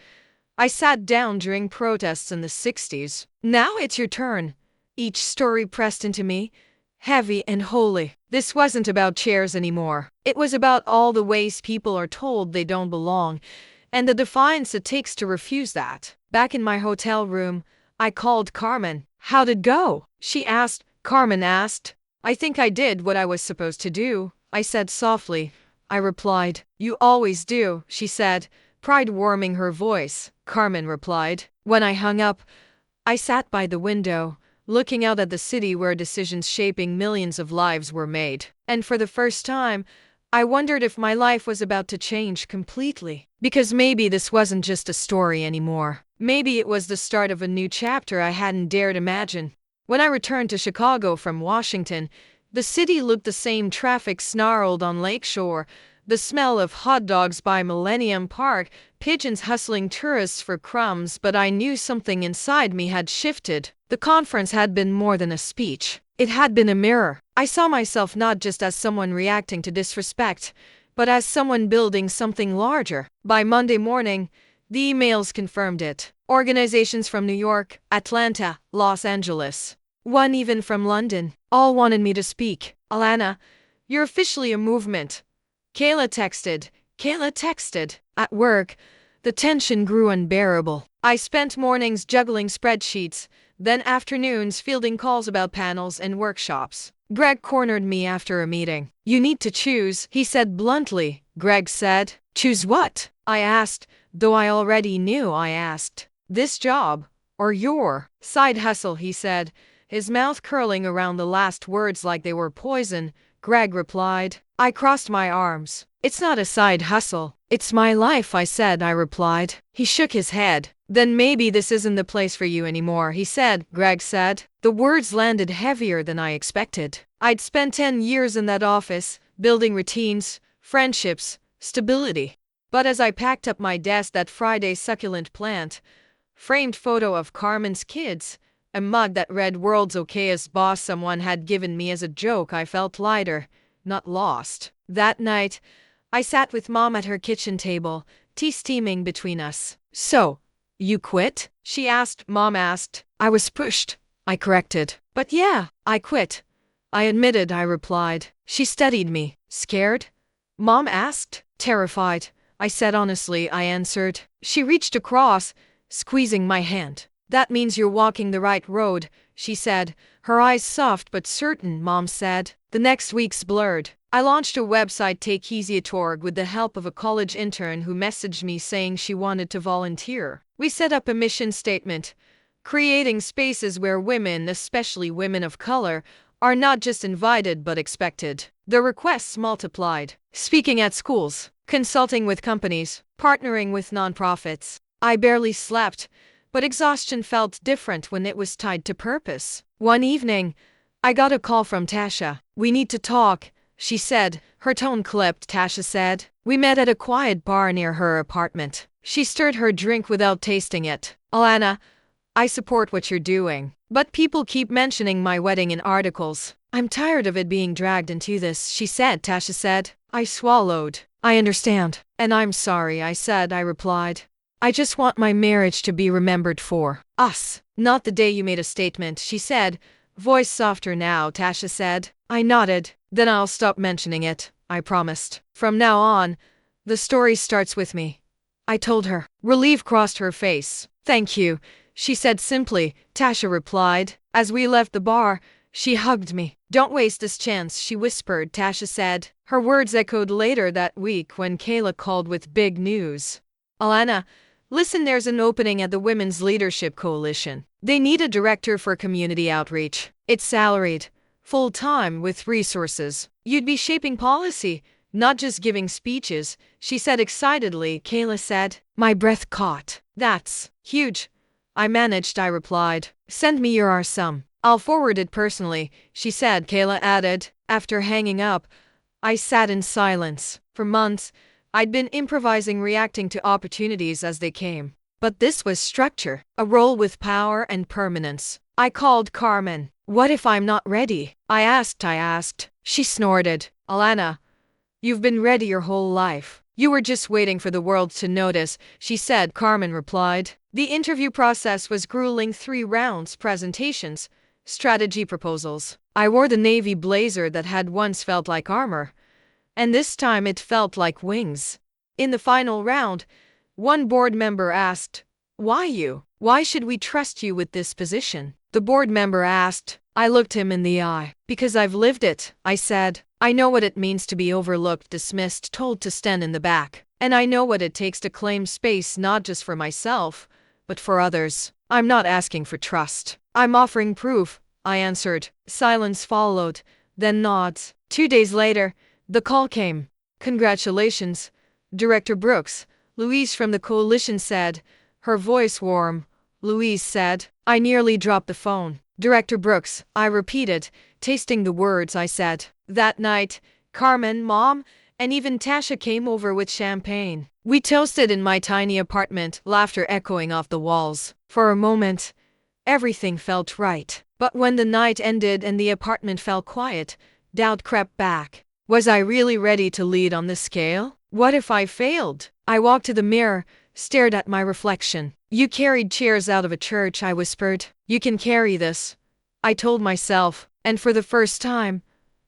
"I sat down during protests in the 60s. Now it's your turn." Each story pressed into me, heavy and holy. This wasn't about chairs anymore. It was about all the ways people are told they don't belong, and the defiance it takes to refuse that. Back in my hotel room, I called Carmen. "How'd it go?" she asked. Carmen asked. "I think I did what I was supposed to do," I said softly. I replied. "You always do," she said, pride warming her voice. Carmen replied. When I hung up, I sat by the window, looking out at the city where decisions shaping millions of lives were made. And for the first time, I wondered if my life was about to change completely. Because maybe this wasn't just a story anymore. Maybe it was the start of a new chapter I hadn't dared imagine. When I returned to Chicago from Washington, the city looked the same. Traffic snarled on Lakeshore, the smell of hot dogs by Millennium Park, pigeons hustling tourists for crumbs, but I knew something inside me had shifted. The conference had been more than a speech. It had been a mirror. I saw myself not just as someone reacting to disrespect, but as someone building something larger. By Monday morning, the emails confirmed it. Organizations from New York, Atlanta, Los Angeles, one even from London, all wanted me to speak. "Alana, you're officially a movement." Kayla texted. At work, the tension grew unbearable. I spent mornings juggling spreadsheets, then afternoons fielding calls about panels and workshops. Greg cornered me after a meeting. "You need to choose," he said bluntly. Greg said. "Choose what?" I asked, though I already knew I asked. "This job, or your side hustle," he said, his mouth curling around the last words like they were poison. Greg replied. I crossed my arms. "It's not a side hustle. It's my life," I said. I replied. He shook his head. "Then maybe this isn't the place for you anymore," he said. Greg said. The words landed heavier than I expected. I'd spent 10 years in that office, building routines, friendships, stability. But as I packed up my desk that Friday, succulent plant, framed photo of Carmen's kids, a mug that read "World's okayest boss" someone had given me as a joke, I felt lighter, not lost. That night, I sat with Mom at her kitchen table, tea steaming between us. "So, you quit?" she asked. Mom asked. I was pushed, I corrected. "But yeah, I quit," I admitted. I replied. She studied me. "Scared?" Mom asked. "Terrified," I said honestly. I answered. She reached across, squeezing my hand. "That means you're walking the right road," she said, her eyes soft but certain. Mom said. The next weeks blurred. I launched a website, Takeeasy.org, with the help of a college intern who messaged me saying she wanted to volunteer. We set up a mission statement, creating spaces where women, especially women of color, are not just invited but expected. The requests multiplied. Speaking at schools, consulting with companies, partnering with nonprofits. I barely slept, but exhaustion felt different when it was tied to purpose. One evening, I got a call from Tasha. "We need to talk," she said, her tone clipped. Tasha said. We met at a quiet bar near her apartment. She stirred her drink without tasting it. "Alana, I support what you're doing, but people keep mentioning my wedding in articles. I'm tired of it being dragged into this," she said. Tasha said. I swallowed. "I understand. And I'm sorry," I said. I replied. "I just want my marriage to be remembered for us, not the day you made a statement," she said, voice softer now. Tasha said. I nodded. "Then I'll stop mentioning it," I promised. "From now on, the story starts with me," I told her. Relief crossed her face. "Thank you," she said simply. Tasha replied. As we left the bar, She hugged me. "Don't waste this chance," she whispered, Tasha said. Her words echoed later that week when Kayla called with big news. "Alana, listen, there's an opening at the Women's Leadership Coalition. They need a director for community outreach. It's salaried, full-time, with resources. You'd be shaping policy, not just giving speeches," she said excitedly. Kayla said. My breath caught. "That's huge." I replied. "Send me your RSUM. I'll forward it personally," she said. Kayla added. After hanging up, I sat in silence. For months, I'd been improvising, reacting to opportunities as they came. But this was structure, a role with power and permanence. I called Carmen. "What if I'm not ready?" I asked. She snorted. "Alana, you've been ready your whole life. You were just waiting for the world to notice," she said. Carmen replied. The interview process was grueling. 3 rounds, presentations, strategy proposals. I wore the navy blazer that had once felt like armor, and this time it felt like wings. In the final round, one board member asked, "Why you? Why should we trust you with this position?" The board member asked. I looked him in the eye. "Because I've lived it," I said. "I know what it means to be overlooked, dismissed, told to stand in the back. And I know what it takes to claim space, not just for myself, but for others. I'm not asking for trust. I'm offering proof," I answered. Silence followed, then nods. 2 days later, the call came. "Congratulations, Director Brooks," Louise from the coalition said, her voice warm. Louise said. I nearly dropped the phone. "Director Brooks," I repeated, tasting the words I said. That night, Carmen, Mom, and even Tasha came over with champagne. We toasted in my tiny apartment, laughter echoing off the walls. For a moment, everything felt right. But when the night ended and the apartment fell quiet, doubt crept back. Was I really ready to lead on this scale? What if I failed? I walked to the mirror, stared at my reflection. "You carried chairs out of a church," I whispered. "You can carry this," I told myself, and for the first time,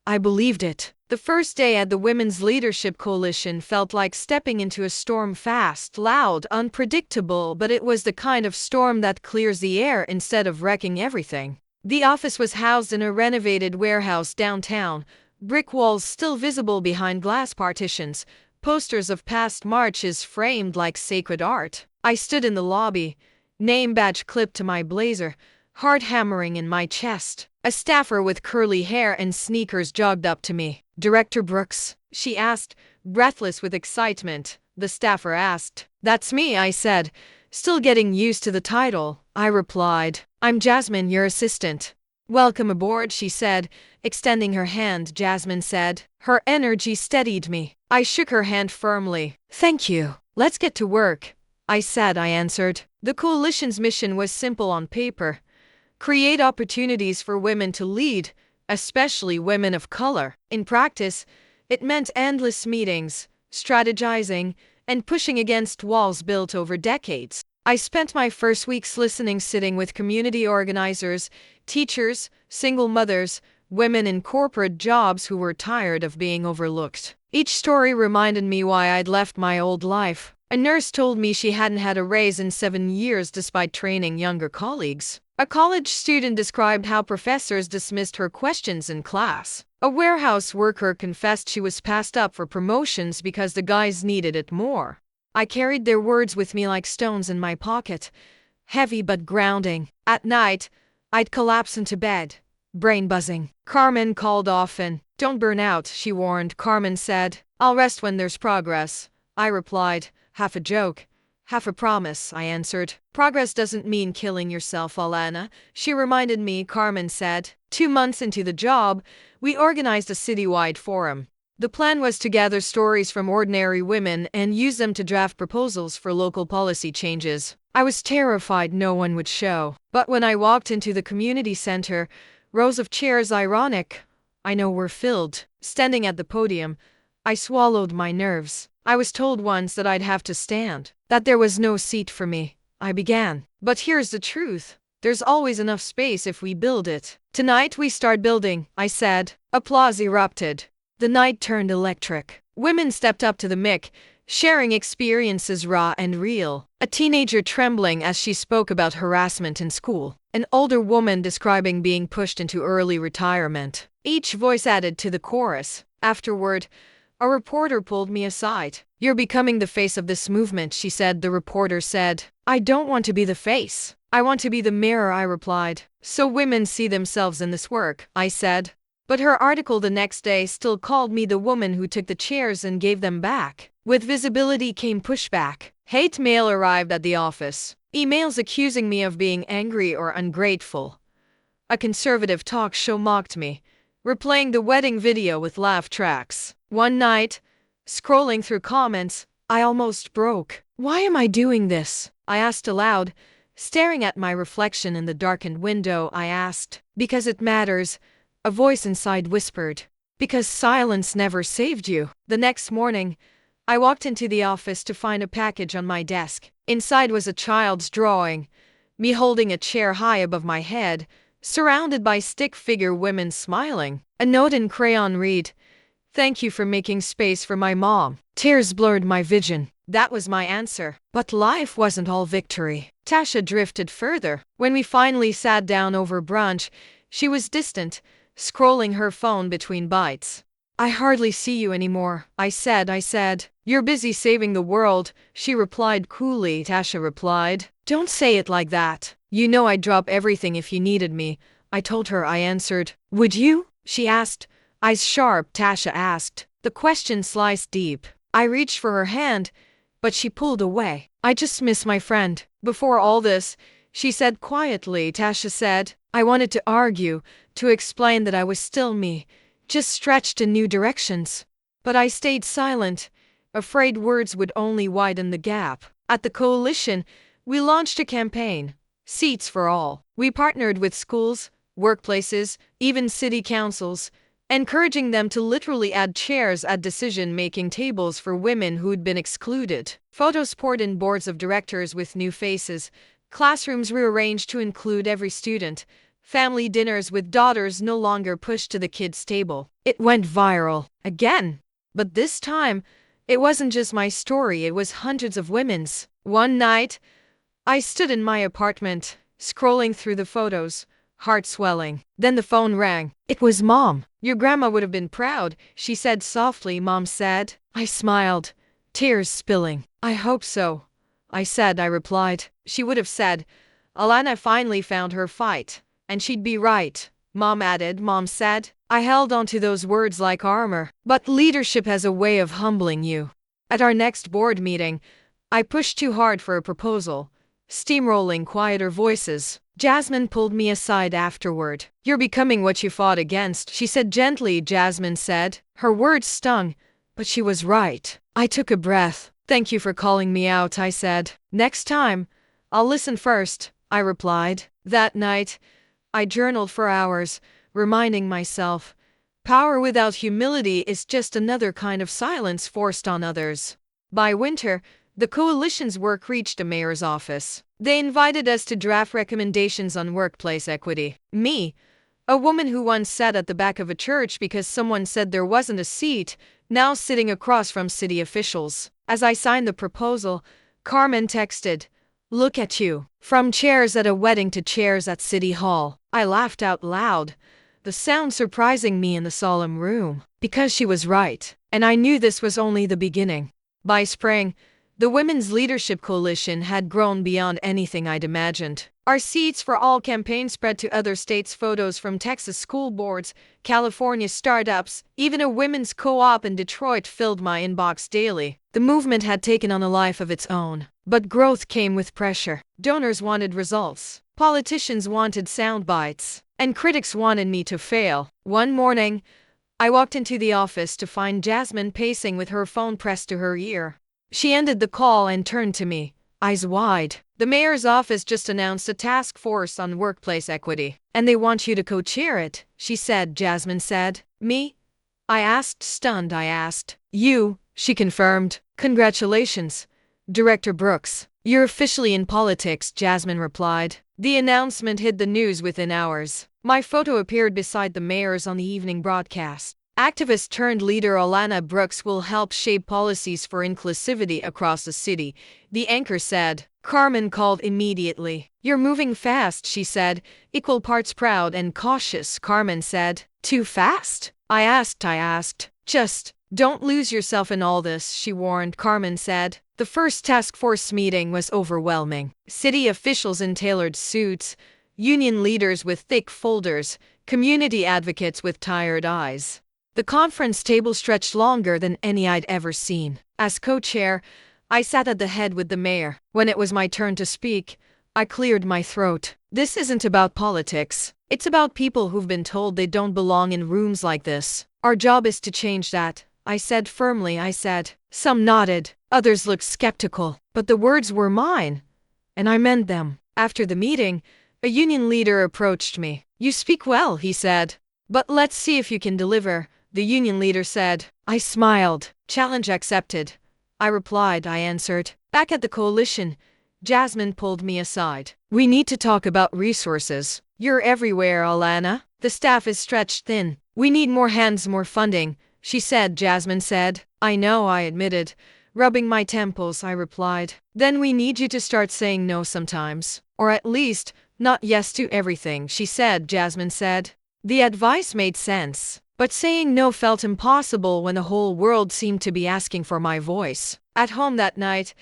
I believed it. The first day at the Women's Leadership Coalition felt like stepping into a storm, fast, loud, unpredictable, but it was the kind of storm that clears the air instead of wrecking everything. The office was housed in a renovated warehouse downtown, brick walls still visible behind glass partitions, posters of past marches framed like sacred art. I stood in the lobby, name badge clipped to my blazer, heart hammering in my chest. A staffer with curly hair and sneakers jogged up to me. "Director Brooks?" she asked, breathless with excitement. The staffer asked. "That's me," I said, still getting used to the title. I replied. "I'm Jasmine, your assistant." "Welcome aboard," she said, extending her hand. Jasmine said. Her energy steadied me. I shook her hand firmly. "Thank you. Let's get to work," I answered. The coalition's mission was simple on paper: create opportunities for women to lead, especially women of color. In practice, it meant endless meetings, strategizing, and pushing against walls built over decades. I spent my first weeks listening, sitting with community organizers, teachers, single mothers, women in corporate jobs who were tired of being overlooked. Each story reminded me why I'd left my old life. A nurse told me she hadn't had a raise in 7 years despite training younger colleagues. A college student described how professors dismissed her questions in class. A warehouse worker confessed she was passed up for promotions because the guys needed it more. I carried their words with me like stones in my pocket, heavy but grounding. At night, I'd collapse into bed, brain buzzing. Carmen called often. "Don't burn out," she warned. Carmen said. "I'll rest when there's progress," I replied, half a joke, half a promise. I answered. "Progress doesn't mean killing yourself, Alana," she reminded me. Carmen said. 2 months into the job, we organized a citywide forum. The plan was to gather stories from ordinary women and use them to draft proposals for local policy changes. I was terrified no one would show. But when I walked into the community center, rows of chairs, ironic, I know, were filled. Standing at the podium, I swallowed my nerves. I was told once that I'd have to stand, that there was no seat for me. I began. "But here's the truth. There's always enough space if we build it." "Tonight we start building," I said. Applause erupted. The night turned electric. Women stepped up to the mic, sharing experiences raw and real. A teenager trembling as she spoke about harassment in school. An older woman describing being pushed into early retirement. Each voice added to the chorus. Afterward, a reporter pulled me aside. "You're becoming the face of this movement," she said. The reporter said, "I don't want to be the face. I want to be the mirror," I replied. "So women see themselves in this work," I said. But her article the next day still called me the woman who took the chairs and gave them back. With visibility came pushback. Hate mail arrived at the office. Emails accusing me of being angry or ungrateful. A conservative talk show mocked me, replaying the wedding video with laugh tracks. One night, scrolling through comments, I almost broke. "Why am I doing this?" I asked aloud. Staring at my reflection in the darkened window, I asked. "Because it matters," a voice inside whispered. "Because silence never saved you." The next morning, I walked into the office to find a package on my desk. Inside was a child's drawing, me holding a chair high above my head, surrounded by stick figure women smiling. A note in crayon read, "Thank you for making space for my mom." Tears blurred my vision. That was my answer. But life wasn't all victory. Tasha drifted further. When we finally sat down over brunch, she was distant, scrolling her phone between bites. "I hardly see you anymore," I said. "You're busy saving the world," she replied coolly. Tasha replied, "Don't say it like that. You know I'd drop everything if you needed me." I told her. I answered. "Would you?" she asked, eyes sharp. Tasha asked. The question sliced deep. I reached for her hand, but she pulled away. "I just miss my friend." "Before all this," she said quietly, Tasha said, "I wanted to argue, to explain that I was still me, just stretched in new directions. But I stayed silent, afraid words would only widen the gap." At the coalition, we launched a campaign, Seats for All. We partnered with schools, workplaces, even city councils, encouraging them to literally add chairs at decision-making tables for women who'd been excluded. Photos poured in boards of directors with new faces, classrooms rearranged to include every student, family dinners with daughters no longer pushed to the kids' table. It went viral. Again. But this time, it wasn't just my story, it was hundreds of women's. One night, I stood in my apartment, scrolling through the photos, heart swelling. Then the phone rang. It was Mom. "Your grandma would have been proud," she said softly. Mom said. I smiled, tears spilling. "I hope so," I said. I replied. She would have said, "Alana finally found her fight." And she'd be right, Mom added. Mom said. I held onto those words like armor. But leadership has a way of humbling you. At our next board meeting, I pushed too hard for a proposal, steamrolling quieter voices. Jasmine pulled me aside afterward. "You're becoming what you fought against," she said gently. Jasmine said. Her words stung, but she was right. I took a breath. "Thank you for calling me out," I said. "Next time, I'll listen first," I replied. That night, I journaled for hours, reminding myself, power without humility is just another kind of silence forced on others. By winter, the coalition's work reached the mayor's office. They invited us to draft recommendations on workplace equity. Me, a woman who once sat at the back of a church because someone said there wasn't a seat, now sitting across from city officials. As I signed the proposal, Carmen texted, "Look at you. From chairs at a wedding to chairs at City Hall." I laughed out loud, the sound surprising me in the solemn room. Because she was right, and I knew this was only the beginning. By spring, the Women's Leadership Coalition had grown beyond anything I'd imagined. Our Seats for All campaign spread to other states. Photos from Texas school boards, California startups, even a women's co-op in Detroit filled my inbox daily. The movement had taken on a life of its own. But growth came with pressure. Donors wanted results. Politicians wanted sound bites. And critics wanted me to fail. One morning, I walked into the office to find Jasmine pacing with her phone pressed to her ear. She ended the call and turned to me, eyes wide. "The mayor's office just announced a task force on workplace equity, and they want you to co-chair it," she said. Jasmine said. "Me?" I asked, stunned. I asked. "You," she confirmed. "Congratulations, Director Brooks. You're officially in politics," Jasmine replied. The announcement hit the news within hours. My photo appeared beside the mayor's on the evening broadcast. Activist turned leader Alana Brooks will help shape policies for inclusivity across the city, the anchor said. Carmen called immediately. You're moving fast, she said, equal parts proud and cautious, Carmen said. Too fast? I asked. Just don't lose yourself in all this, she warned, Carmen said. The first task force meeting was overwhelming. City officials in tailored suits, union leaders with thick folders, community advocates with tired eyes. The conference table stretched longer than any I'd ever seen. As co-chair, I sat at the head with the mayor. When it was my turn to speak, I cleared my throat. This isn't about politics. It's about people who've been told they don't belong in rooms like this. Our job is to change that, I said firmly. Some nodded, others looked skeptical, but the words were mine, and I meant them. After the meeting, a union leader approached me. You speak well, he said, but let's see if you can deliver, the union leader said. I smiled. Challenge accepted, I replied. I answered. Back at the coalition, Jasmine pulled me aside. We need to talk about resources. You're everywhere, Alana. The staff is stretched thin. We need more hands, more funding, she said. Jasmine said. I know, I admitted. Rubbing my temples, I replied. Then we need you to start saying no sometimes. Or at least, not yes to everything, she said. Jasmine said. The advice made sense, but saying no felt impossible when the whole world seemed to be asking for my voice. At home that night,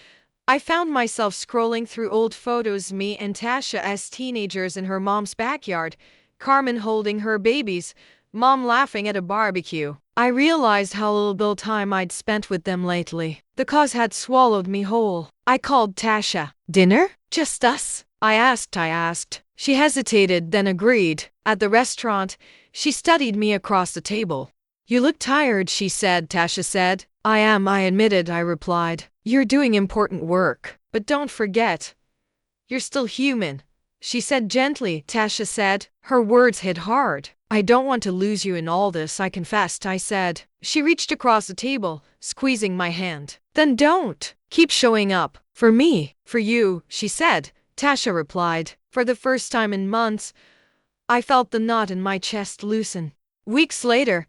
I found myself scrolling through old photos, me and Tasha as teenagers in her mom's backyard, Carmen holding her babies, Mom laughing at a barbecue. I realized how little time I'd spent with them lately. The cause had swallowed me whole. I called Tasha. Dinner? Just us? I asked. She hesitated, then agreed. At the restaurant, she studied me across the table. You look tired, she said. Tasha said. I am, I admitted, I replied. You're doing important work, but don't forget, you're still human, she said gently. Tasha said. Her words hit hard. I don't want to lose you in all this, I confessed, I said. She reached across the table, squeezing my hand. Then don't. Keep showing up. For me. For you, she said. Tasha replied. For the first time in months, I felt the knot in my chest loosen. Weeks later,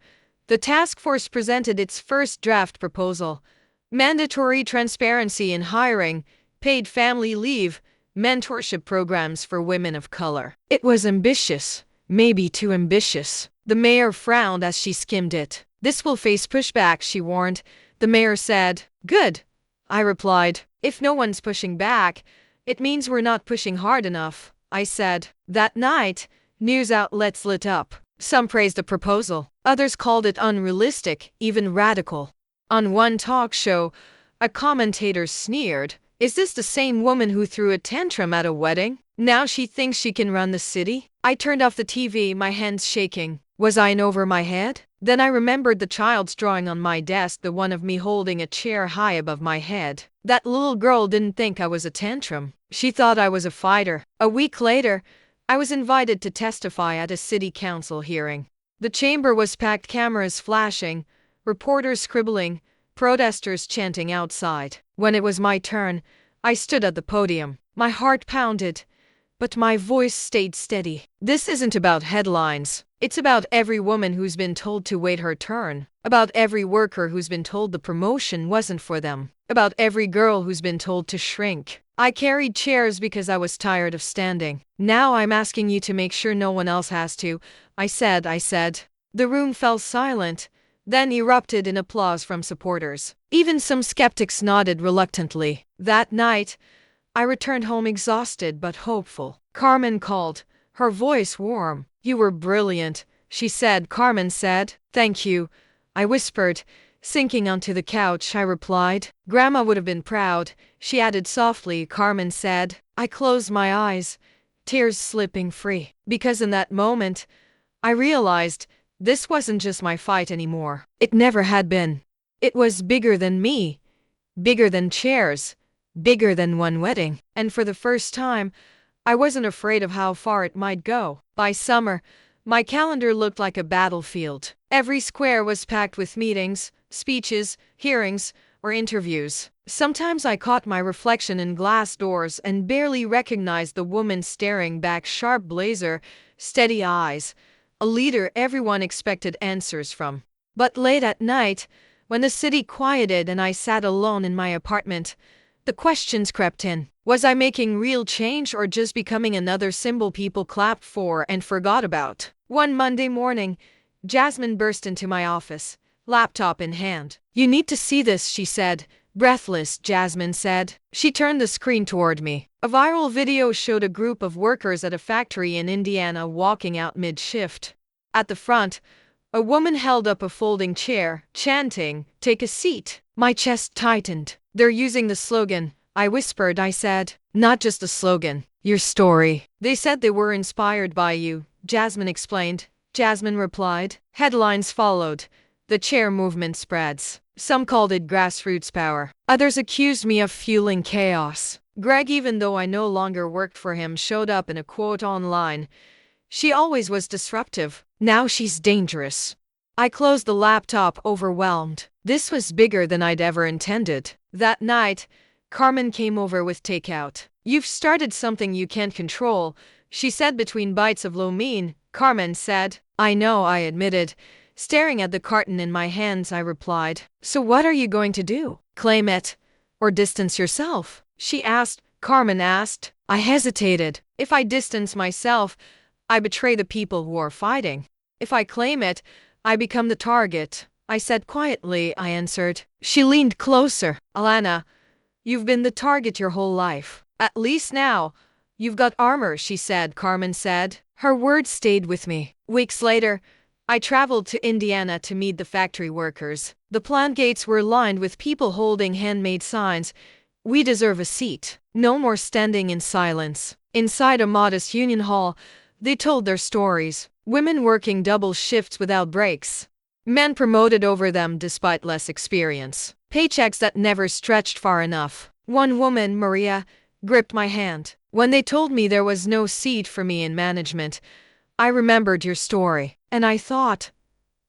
the task force presented its first draft proposal. Mandatory transparency in hiring, paid family leave, mentorship programs for women of color. It was ambitious, maybe too ambitious. The mayor frowned as she skimmed it. This will face pushback, she warned. The mayor said. Good, I replied. If no one's pushing back, it means we're not pushing hard enough, I said. That night, news outlets lit up. Some praised the proposal. Others called it unrealistic, even radical. On one talk show, a commentator sneered. Is this the same woman who threw a tantrum at a wedding? Now she thinks she can run the city? I turned off the TV, my hands shaking. Was I in over my head? Then I remembered the child's drawing on my desk, the one of me holding a chair high above my head. That little girl didn't think I was a tantrum. She thought I was a fighter. A week later, I was invited to testify at a city council hearing. The chamber was packed, cameras flashing, reporters scribbling, protesters chanting outside. When it was my turn, I stood at the podium. My heart pounded, but my voice stayed steady. This isn't about headlines. It's about every woman who's been told to wait her turn. About every worker who's been told the promotion wasn't for them. About every girl who's been told to shrink. I carried chairs because I was tired of standing. Now I'm asking you to make sure no one else has to, I said. The room fell silent, then erupted in applause from supporters. Even some skeptics nodded reluctantly. That night, I returned home exhausted but hopeful. Carmen called, her voice warm. You were brilliant, she said. Carmen said. Thank you, I whispered. Sinking onto the couch, I replied. Grandma would have been proud, she added softly. Carmen said. I closed my eyes, tears slipping free. Because in that moment, I realized this wasn't just my fight anymore. It never had been. It was bigger than me, bigger than chairs, bigger than one wedding. And for the first time, I wasn't afraid of how far it might go. By summer, my calendar looked like a battlefield. Every square was packed with meetings, speeches, hearings, or interviews. Sometimes I caught my reflection in glass doors and barely recognized the woman staring back, sharp blazer, steady eyes, a leader everyone expected answers from. But late at night, when the city quieted and I sat alone in my apartment, the questions crept in. Was I making real change or just becoming another symbol people clapped for and forgot about? One Monday morning, Jasmine burst into my office, laptop in hand. "You need to see this," she said. Breathless, Jasmine said. She turned the screen toward me. A viral video showed a group of workers at a factory in Indiana walking out mid-shift. At the front, a woman held up a folding chair, chanting, "Take a seat." My chest tightened. "They're using the slogan," I whispered. I said. "Not just a slogan. Your story." "They said they were inspired by you," Jasmine explained. Jasmine replied. Headlines followed. The chair movement spreads. Some called it grassroots power. Others accused me of fueling chaos. Greg, even though I no longer worked for him, showed up in a quote online. "She always was disruptive. Now she's dangerous." I closed the laptop, overwhelmed. This was bigger than I'd ever intended. That night, Carmen came over with takeout. "You've started something you can't control," she said between bites of lo mein. Carmen said. "I know," I admitted. Staring at the carton in my hands, I replied. "So what are you going to do? Claim it? Or distance yourself?" she asked. Carmen asked. I hesitated. If I distance myself, I betray the people who are fighting. If I claim it, I become the target. I said quietly. I answered. She leaned closer. "Alana, you've been the target your whole life. At least now, you've got armor," she said. Carmen said. Her words stayed with me. Weeks later, I traveled to Indiana to meet the factory workers. The plant gates were lined with people holding handmade signs. "We deserve a seat." No more standing in silence. Inside a modest union hall, they told their stories. Women working double shifts without breaks. Men promoted over them despite less experience. Paychecks that never stretched far enough. One woman, Maria, gripped my hand. "When they told me there was no seat for me in management, I remembered your story. And I thought,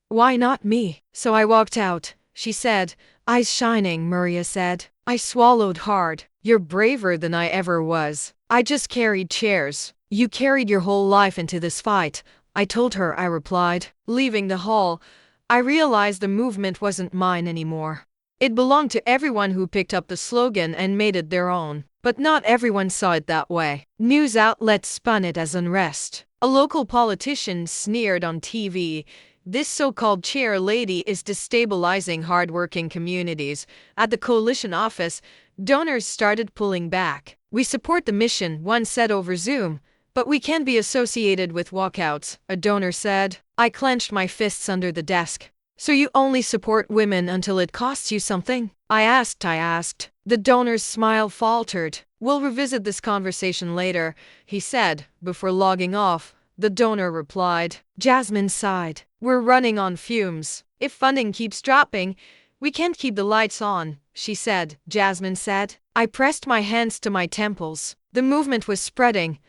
why not me? So I walked out," she said, eyes shining. Maria said. I swallowed hard. "You're braver than I ever was. I just carried chairs. You carried your whole life into this fight," I told her. I replied. Leaving the hall, I realized the movement wasn't mine anymore. It belonged to everyone who picked up the slogan and made it their own. But not everyone saw it that way. News outlets spun it as unrest. A local politician sneered on TV, "This so-called chair lady is destabilizing hardworking communities." At the coalition office, donors started pulling back. "We support the mission," one said over Zoom, "but we can't be associated with walkouts," a donor said. I clenched my fists under the desk. "So you only support women until it costs you something?" I asked. The donor's smile faltered. "We'll revisit this conversation later," he said, before logging off. The donor replied. Jasmine sighed. "We're running on fumes. If funding keeps dropping, we can't keep the lights on," she said. Jasmine said. I pressed my hands to my temples. The movement was spreading,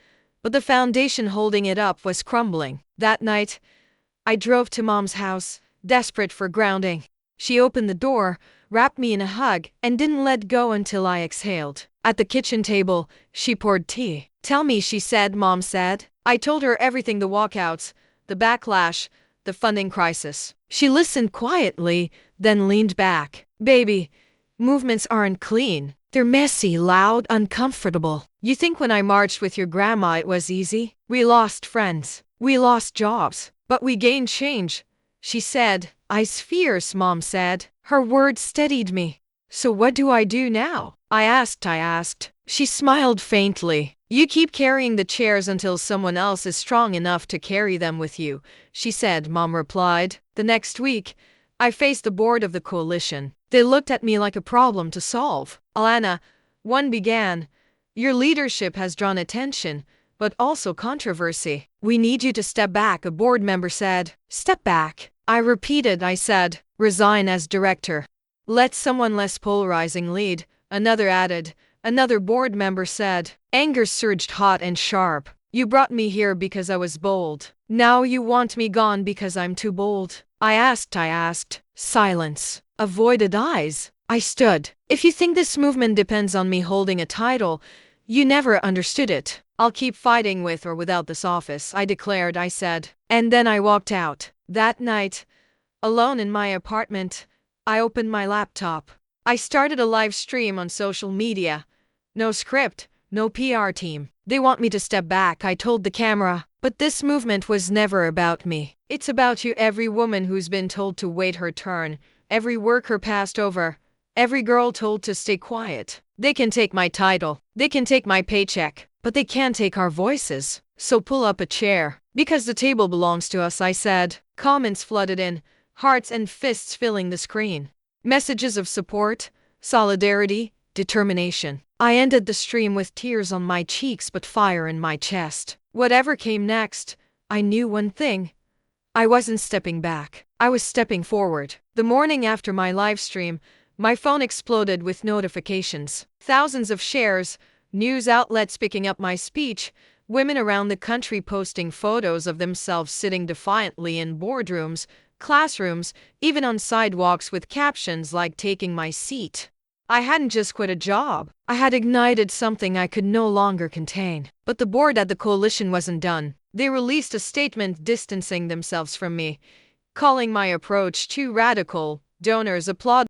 but the foundation holding it up was crumbling. That night, I drove to Mom's house, desperate for grounding. She opened the door, wrapped me in a hug, and didn't let go until I exhaled. At the kitchen table, she poured tea. "Tell me," she said. Mom said. I told her everything: the walkouts, the backlash, the funding crisis. She listened quietly, then leaned back. "Baby, movements aren't clean. They're messy, loud, uncomfortable. You think when I marched with your grandma it was easy? We lost friends. We lost jobs. But we gained change," she said. "Eyes fierce," Mom said. Her words steadied me. "So what do I do now?" I asked. She smiled faintly. "You keep carrying the chairs until someone else is strong enough to carry them with you," she said. Mom replied. The next week, I faced the board of the coalition. They looked at me like a problem to solve. "Alana," one began, "your leadership has drawn attention, but also controversy. We need you to step back," a board member said. "Step back?" I repeated. I said, "Resign as director. Let someone less polarizing lead," another added. Another board member said. Anger surged hot and sharp. "You brought me here because I was bold. Now you want me gone because I'm too bold?" I asked. Silence. Avoided eyes. I stood. "If you think this movement depends on me holding a title, you never understood it. I'll keep fighting with or without this office," I declared. I said. And then I walked out. That night, Alone in my apartment, I opened my laptop. I started a live stream on social media. No script, no PR team. They want me to step back, I told the camera. But this movement was never about me. It's about you, every woman who's been told to wait her turn, every worker passed over, every girl told to stay quiet. They can take my title, they can take my paycheck, but they can't take our voices. So pull up a chair. Because the table belongs to us, I said. Comments flooded in, hearts and fists filling the screen. Messages of support, solidarity, determination. I ended the stream with tears on my cheeks but fire in my chest. Whatever came next, I knew one thing. I wasn't stepping back. I was stepping forward. The morning after my live stream, my phone exploded with notifications. Thousands of shares, news outlets picking up my speech, women around the country posting photos of themselves sitting defiantly in boardrooms, classrooms, even on sidewalks with captions like "taking my seat." I hadn't just quit a job. I had ignited something I could no longer contain. But the board at the coalition wasn't done. They released a statement distancing themselves from me, calling my approach too radical. Donors applauded.